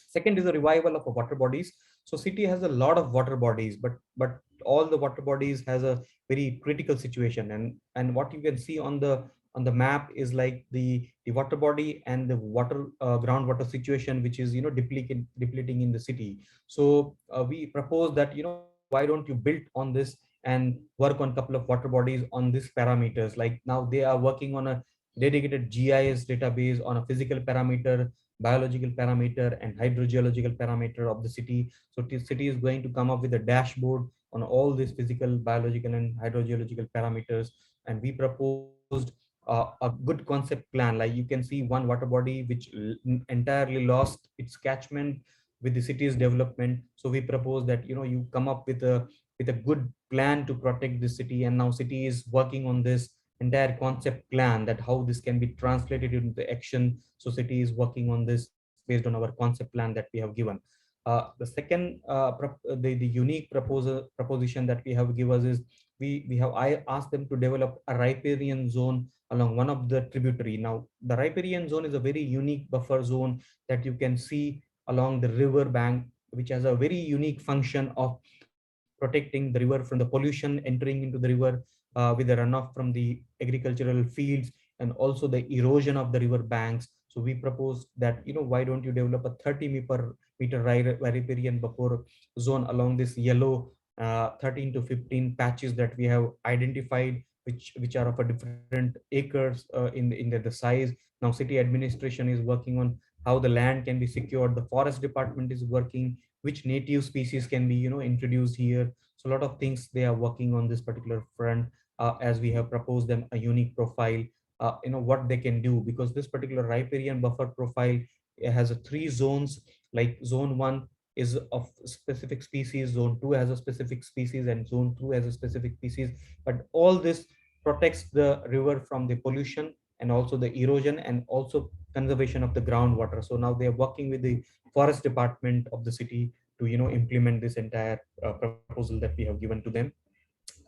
Second is the revival of water bodies. So city has a lot of water bodies, but all the water bodies has a very critical situation. And what you can see on the map is like the water body and the water groundwater situation, which is depleting in the city. So we propose that why don't you build on this and work on a couple of water bodies on these parameters. Like, now they are working on a dedicated GIS database on a physical parameter, biological parameter, and hydrogeological parameter of the city. So the city is going to come up with a dashboard on all these physical, biological, and hydrogeological parameters. And we proposed a good concept plan. Like, you can see one water body which entirely lost its catchment with the city's development. So we propose that you come up with a good plan to protect the city, and now city is working on this entire concept plan, that how this can be translated into action. So city is working on this based on our concept plan that we have given. The second the unique proposition that we have given is I asked them to develop a riparian zone along one of the tributary. Now the riparian zone is a very unique buffer zone that you can see along the river bank, which has a very unique function of protecting the river from the pollution entering into the river with the runoff from the agricultural fields, and also the erosion of the river banks. So we proposed that, why don't you develop a 30-meter riparian buffer zone along this yellow 13 to 15 patches that we have identified, which are of a different acres in the size. Now city administration is working on how the land can be secured. The forest department is working which native species can be introduced here. So a lot of things they are working on this particular front, as we have proposed them a unique profile, what they can do, because this particular riparian buffer profile has a 3 zones. Like zone 1 is of specific species, zone 2 has a specific species, and zone 2 has a specific species. But all this protects the river from the pollution and also the erosion and also conservation of the groundwater. So now they are working with the forest department of the city to implement this entire proposal that we have given to them.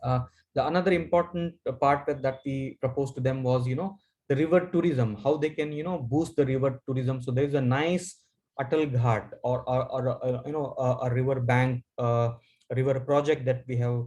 The another important part that we proposed to them was the river tourism, how they can boost the river tourism. So there is a nice Atal Ghat or a river bank river project that we have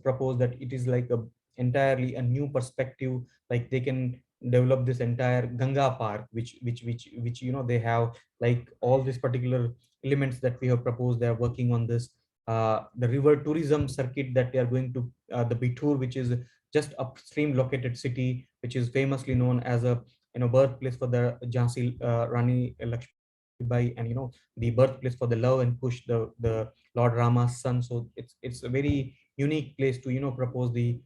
proposed, that it is like a entirely a new perspective. Like they can develop this entire Ganga Park, which they have like all these particular elements that we have proposed. They are working on this. The river tourism circuit that they are going to the Bithur, which is just upstream located city, which is famously known as a birthplace for the Jhansi Rani Lakshmibai, and the birthplace for the love and push the Lord Rama's son. So it's a very unique place to propose the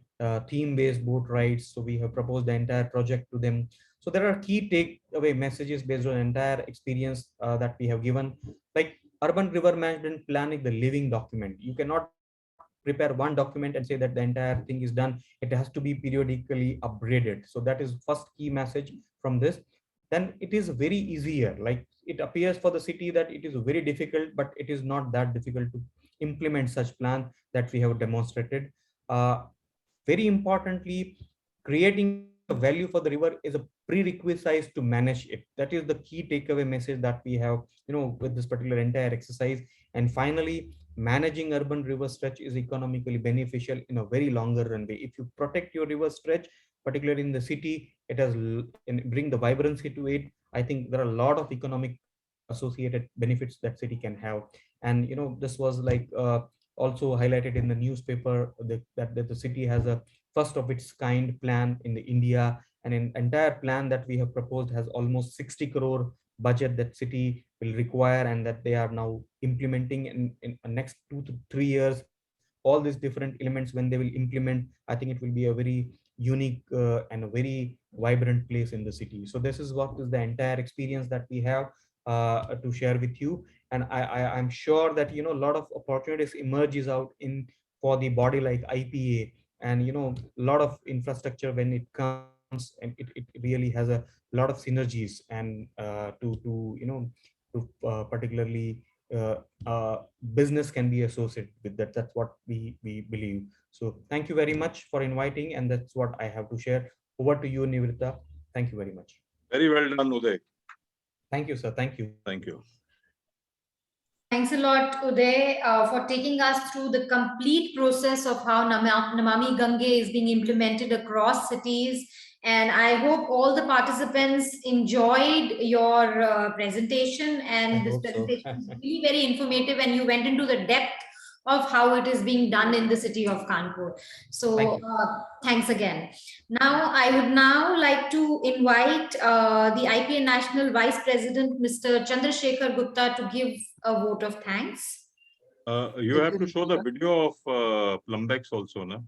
theme-based boat rides. So we have proposed the entire project to them. So there are key takeaway messages based on entire experience that we have given. Like urban river management plan is the living document. You cannot prepare one document and say that the entire thing is done. It has to be periodically upgraded. So that is first key message from this. Then it is very easier. Like it appears for the city that it is very difficult, but it is not that difficult to implement such plan that we have demonstrated. Very importantly, creating a value for the river is a prerequisite to manage it. That is the key takeaway message that we have with this particular entire exercise. And finally, managing urban river stretch is economically beneficial in a very longer runway. If you protect your river stretch, particularly in the city, it has bring the vibrancy to it. I think there are a lot of economic associated benefits that city can have. And this was like also highlighted in the newspaper that the city has a first of its kind plan in the India, and an entire plan that we have proposed has almost 60 crore budget that city will require, and that they are now implementing in the next 2 to 3 years. All these different elements, when they will implement, I think it will be a very unique and a very vibrant place in the city. So this is what is the entire experience that we have to share with you. And I'm sure that a lot of opportunities emerges out in for the body like IPA, and a lot of infrastructure when it comes, and it really has a lot of synergies, and to particularly business can be associated with that. That's what we believe. So thank you very much for inviting, and that's what I have to share. Over to you, Nivrita. Thank you very much. Very well done, Uday. Thank you, sir. Thank you. Thank you. Thanks a lot, Uday, for taking us through the complete process of how Namami Gange is being implemented across cities. And I hope all the participants enjoyed your presentation. And this presentation is really very informative, and you went into the depth of how it is being done in the city of Kanpur. So thanks again. Now, I would now like to invite the IPA National Vice President, Mr. Chandrasekhar Gupta, to give a vote of thanks. You have to show the video of Plumbex also, no?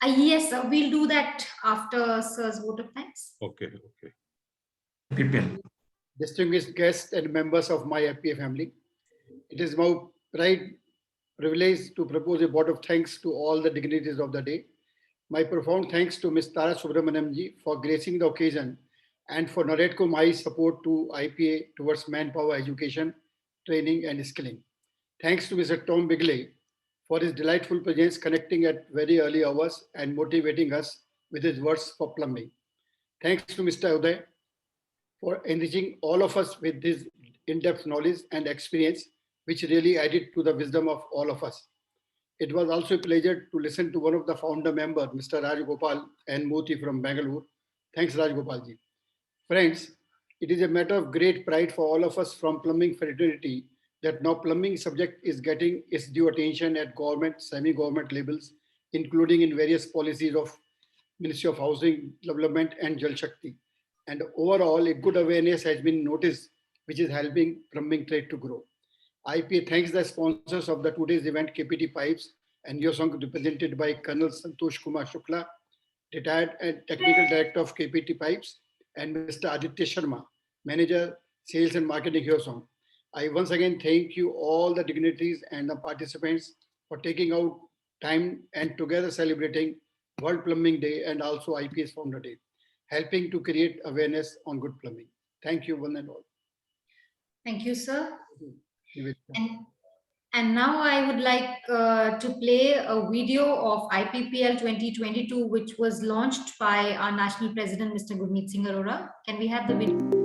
Yes, we'll do that after Sir's vote of thanks. Okay, okay. PPL. Distinguished guests and members of my IPA family, it is my privilege to propose a vote of thanks to all the dignitaries of the day. My profound thanks to Ms. Tara Subramaniamji for gracing the occasion, and for Naredco Mai's support to IPA towards manpower education, training and skilling. Thanks to Mr. Tom Bigley for his delightful presence, connecting at very early hours and motivating us with his words for plumbing. Thanks to Mr. Uday for enriching all of us with his in-depth knowledge and experience, which really added to the wisdom of all of us. It was also a pleasure to listen to one of the founder members, Mr. Raj Gopal and Moti from Bangalore, Thanks, Rajgopalji. Friends, it is a matter of great pride for all of us from plumbing fraternity that now plumbing subject is getting its due attention at government, semi-government levels, including in various policies of Ministry of Housing Development and Jal Shakti. And overall, a good awareness has been noticed, which is helping plumbing trade to grow. IPA thanks the sponsors of the today's event, KPT Pipes, and your song represented by Colonel Santosh Kumar Shukla, retired and technical director of KPT Pipes, and Mr. Aditya Sharma, manager, sales and marketing Hyosong. I once again thank you all the dignitaries and the participants for taking out time and together celebrating World Plumbing Day and also IPS Founder Day, helping to create awareness on good plumbing. Thank you, one and all. Thank you, sir. And now I would like to play a video of IPPL 2022, which was launched by our National President, Mr. Gurmeet Singh Arora. Can we have the video?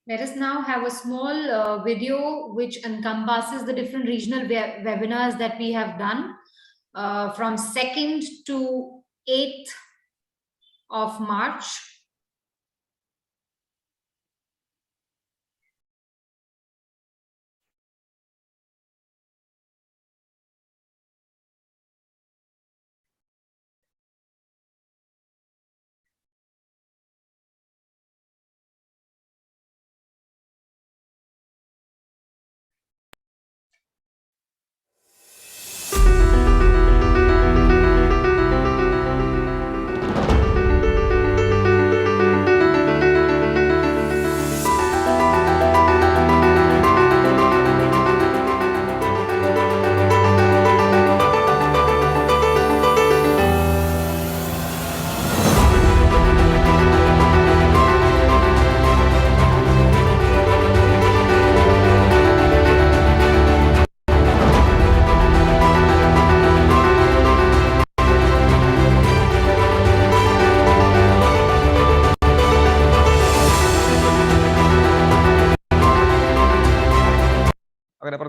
Let us now have a small video which encompasses the different regional webinars that we have done from 2nd to 8th of March.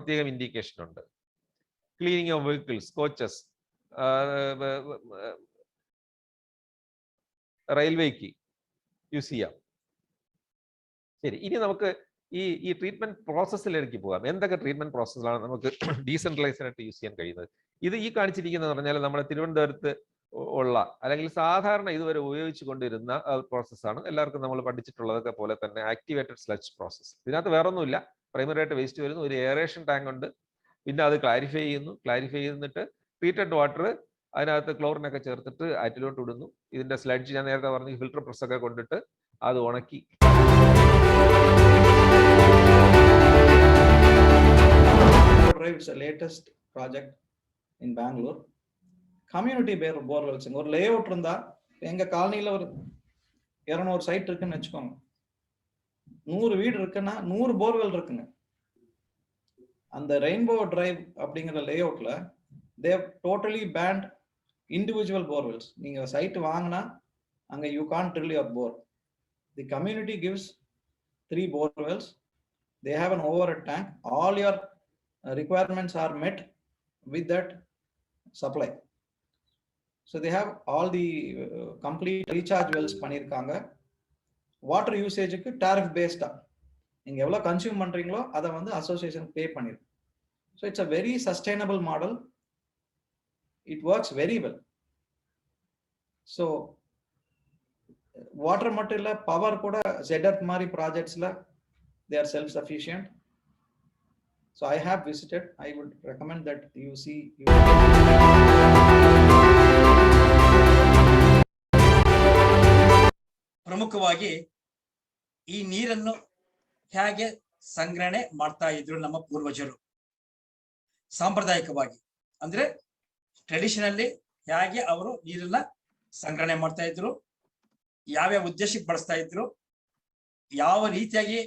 പ്രത്യേകം indication ഉണ്ട്. Cleaning of vehicles, coaches, റെയിൽവേക്ക് use ചെയ്യാം. ശരി, ഇനി നമുക്ക് ഈ treatment പ്രോസസ്സിലേക്ക് പോകാം. എന്തൊക്കെ ട്രീറ്റ്മെന്റ് പ്രോസസ്സിലാണ് നമുക്ക് ഡീസെൻട്രലൈസ്ഡ് ആയിട്ട് യൂസ് ചെയ്യാൻ കഴിയുന്നത്? ഈ കാണിച്ചിരിക്കുന്നത് പറഞ്ഞാൽ നമ്മുടെ തിരുവനന്തപുരത്ത് ഉള്ള അല്ലെങ്കിൽ സാധാരണ ഇതുവരെ ഉപയോഗിച്ചു കൊണ്ടിരുന്ന പ്രോസസ്സാണ്. എല്ലാവർക്കും നമ്മൾ പഠിച്ചിട്ടുള്ളതൊക്കെ പോലെ തന്നെ ആക്ടിവേറ്റഡ് സ്ലഡ്ജ് പ്രോസസ്സ്. ഇതിനകത്ത് വേറെ ഒന്നുമില്ല, പ്രൈമറി ആയിട്ട് വേസ്റ്റ് വരുന്നു, ഒരു എയറേഷൻ ടാങ്ക് ഉണ്ട്, പിന്നെ അത് ക്ലാരിഫൈ ചെയ്തിട്ട് ട്രീറ്റഡ് വാട്ടർ അതിനകത്ത് ക്ലോറിനൊക്കെ ചേർത്തിട്ട് ആറ്റിലോട്ട് ഇടുന്നു. ഇതിന്റെ സ്ലഡ്ജ് ഞാൻ നേരത്തെ പറഞ്ഞ ഫിൽട്ടർ പ്രസ്സൊക്കെ കൊണ്ടിട്ട് അത് ഉണക്കി It's the latest project in Bangalore. Community borewells ஒரு லேஅவுட் இருந்தா எங்க காலனில ஒரு 200 சைட் இருக்குன்னு வெச்சுக்கோங்க. 100 வீடு இருக்குன்னா 100 போர்வெல் இருக்குங்க. அந்த ரெயின்போ டிரைவ் அப்படிங்கிற லேஅவுட்ல they have totally banned individual borewells. நீங்க சைட் வாங்குனா அங்க you can't drill your bore. The community gives 3 borewells. They have an overhead tank. All your requirements are met with that supply. So they have all the complete recharge wells பண்ணிருக்காங்க. Water யூசேஜுக்கு tariff பேஸ்டா நீங்க எவ்வளவு consume பண்றீங்களோ அதை வந்து association பே பண்ணிருக்கு. So it's a very sustainable model. It works very well. So water மட்டும் இல்லை, power கூட ZF மாதிரி ப்ராஜெக்ட்ஸ்ல they are self-sufficient. So I have visited. I would recommend that you see. ಪ್ರಮುಖವಾಗಿ ಈ ನೀರನ್ನು ಹೇಗೆ ಸಂಗ್ರಹಣೆ ಮಾಡ್ತಾ ಇದ್ರು ನಮ್ಮ ಪೂರ್ವಜರು ಸಾಂಪ್ರದಾಯಿಕವಾಗಿ, ಅಂದ್ರೆ ಟ್ರೆಡಿಷನಲಿ ಹೇಗೆ ಅವರು ನೀರನ್ನ ಸಂಗ್ರಹಣೆ ಮಾಡ್ತಾ ಇದ್ರು, ಯಾವ್ಯಾವ ಉದ್ದೇಶಕ್ಕೆ ಬಳಸ್ತಾ ಇದ್ರು, ಯಾವ ರೀತಿಯಾಗಿ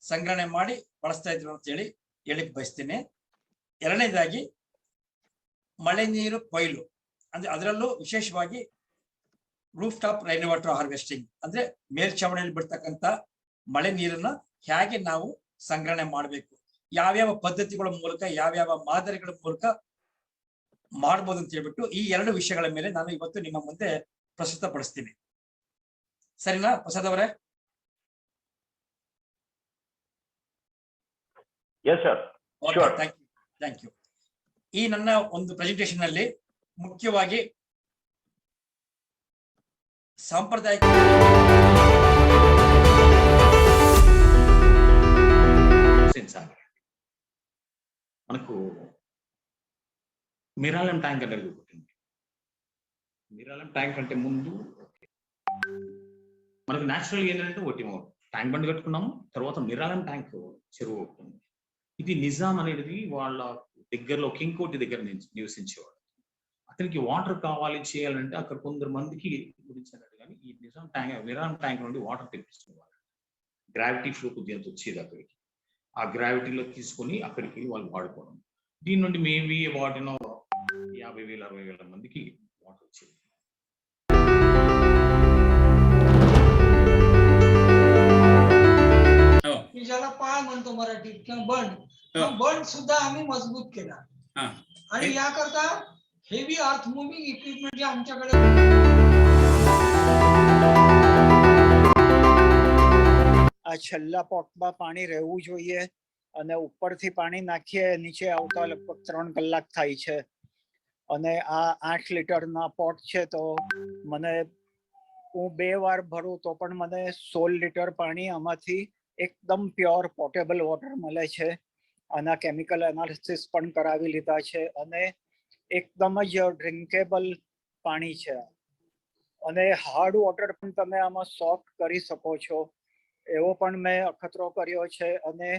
ಸಂಗ್ರಹಣೆ ಮಾಡಿ ಬಳಸ್ತಾ ಇದ್ರು ಅಂತ ಹೇಳಿ ಹೇಳಿಕ್ ಬಯಸ್ತೇನೆ. ಎರಡನೇದಾಗಿ ಮಳೆ ನೀರು ಕೊಯ್ಲು, ಅಂದ್ರೆ ಅದರಲ್ಲೂ ವಿಶೇಷವಾಗಿ roof top rain water harvesting, ಅಂದ್ರೆ ಮೇಲ್ಛಾವಣಿಯಲ್ಲಿ ಬಿಡ್ತಕ್ಕಂಥ ಮಳೆ ನೀರನ್ನ ಹೇಗೆ ನಾವು ಸಂಗ್ರಹಣೆ ಮಾಡಬೇಕು, ಯಾವ್ಯಾವ ಪದ್ಧತಿಗಳ ಮೂಲಕ ಯಾವ್ಯಾವ ಮಾದರಿಗಳ ಮೂಲಕ ಮಾಡ್ಬೋದು ಅಂತ ಹೇಳ್ಬಿಟ್ಟು ಈ 2 ವಿಷಯಗಳ ಮೇಲೆ ನಾನು ಇವತ್ತು ನಿಮ್ಮ ಮುಂದೆ ಪ್ರಸ್ತುತಪಡಿಸ್ತೀನಿ. ಸರಿನಾ ಪ್ರಸಾದ್ ಅವರೇ? Yes, sir. Sure. Thank you. ಈ ನನ್ನ ಒಂದು ಪ್ರೆಸೆಂಟೇಷನ್ ಅಲ್ಲಿ ಮುಖ್ಯವಾಗಿ ಸಾಂಪ್ರದಾಯಿಕ మనకు మిరాలం ట్యాంక్ అనేది పుట్టింది. మిరాలం ట్యాంక్ అంటే ముందు మనకు న్యాచురల్ ఏంటంటే ఒకటి ట్యాంక్ బండ్ కట్టుకున్నాము, తర్వాత మిరాలం ట్యాంక్ చెరువు ఉంటుంది. ఇది నిజాం అనేది వాళ్ళ దగ్గరలో కింగ్కోటి దగ్గర నివసించేవాడు. అతనికి వాటర్ కావాలి చేయాలంటే అక్కడ కొందరు మందికి గురించినట్టు కానీ ఈ మిరాలం ట్యాంక్ నుండి వాటర్ తెప్పించుకోవాలి. గ్రావిటీ ఫ్లో కొద్దిగా వచ్చేది అక్కడికి, ఆ గ్రావిటీలో తీసుకొని అక్కడికి వాళ్ళు వాడుకోవడం. దీని నుండి మేబీ వాడిన 50,000 60,000 మందికి వాటర్ వచ్చేది. ज्याला पाळ म्हणतो मराठीत किंवा बंड, बंड सुद्धा आम्ही मजबूत केला आणि याकरता हेवी अर्थ मुव्हिंग इक्विपमेंट जे आमच्याकडे આ છેલ્લા પોટમાં પાણી રહેવું જોઈએ અને ઉપરથી પાણી નાખીએ નીચે આવતા લગભગ 3 કલાક થાય છે અને આ 8 લીટરના પોટ છે તો મને હું 2 વાર ભરું તો પણ મને 16 લીટર પાણી આમાંથી એકદમ પ્યોર પોર્ટેબલ વોટર મળે છે. આના કેમિકલ એનાલિસિસ પણ કરાવી લીધા છે અને એકદમ જ ડ્રિંકેબલ પાણી છે અને હાર્ડ વોટર પણ તમે આમાં સોફ્ટ કરી શકો છો એવો પણ મેં અખતરો કર્યો છે. અને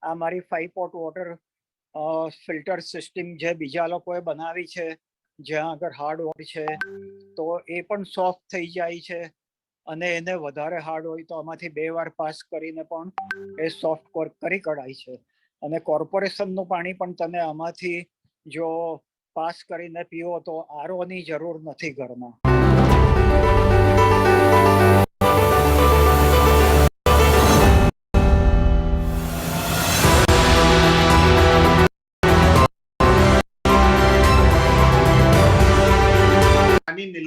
આ મારી 5 પોટ વોટર ફિલ્ટર સિસ્ટમ જે બીજા લોકોએ બનાવી છે જ્યાં આગળ હાર્ડ વોટર છે તો એ પણ સોફ્ટ થઈ જાય છે અને એને વધારે હાર્ડ હોય તો આમાંથી 2 વાર પાસ કરીને પણ એ સોફ્ટ કરી કઢાય છે. અને કોર્પોરેશનનું પાણી પણ તમે આમાંથી જો પાસ કરીને પીવો તો આરઓની જરૂર નથી ઘરમાં.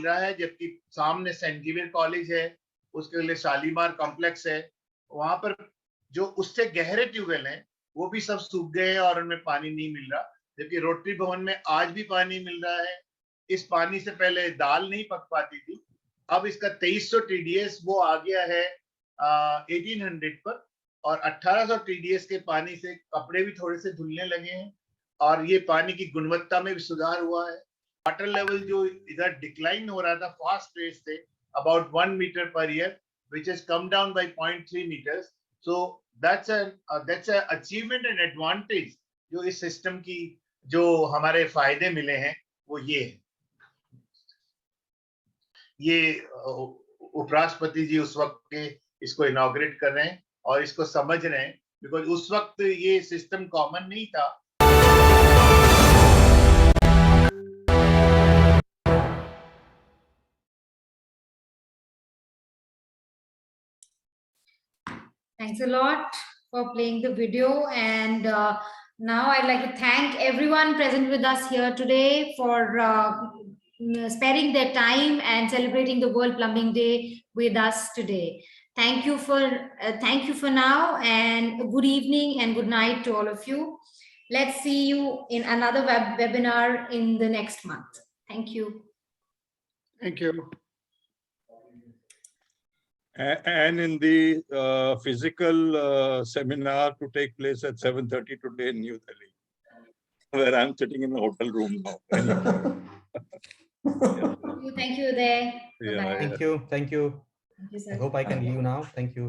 रहा है, जबकि सामने सेंट जेवियर कॉलेज है, उसके लिए शालीमार कॉम्प्लेक्स है। वहां पर जो उससे गहरे ट्यूबवेल हैं वो भी सब सूख गए हैं और उनमें पानी नहीं मिल रहा, जबकि रोटरी भवन में आज भी पानी मिल रहा है। इस पानी से पहले दाल नहीं पक पाती थी, अब इसका 2300 TDS वो आ गया है 1800 पर, और 1800 TDS के पानी से कपड़े भी थोड़े से धुलने लगे हैं और ये पानी की गुणवत्ता में भी सुधार हुआ है। वाटर लेवल जो इधर डिक्लाइन हो रहा था फास्ट रेट से about 1 meter per year, which has come down by 0.3 meters. So that's a achievement and advantage जो इस सिस्टम की जो हमारे फायदे मिले हैं वो ये है। ये उपराष्ट्रपति जी उस वक्त के इसको इनॉग्रेट कर रहे हैं और इसको समझ रहे हैं, बिकॉज उस वक्त ये सिस्टम कॉमन नहीं था। Thanks a lot for playing the video, and now I'd like to thank everyone present with us here today for sparing their time and celebrating the World Plumbing Day with us today. Thank you for now, and good evening and good night to all of you. Let's see you in another webinar in the next month. Thank you. Thank you. And in the physical seminar to take place at 7:30 today in New Delhi, where I'm sitting in the hotel room now. Thank you there. Yeah, Thank you. Thank you. Thank you, sir. I hope I can leave now. Thank you.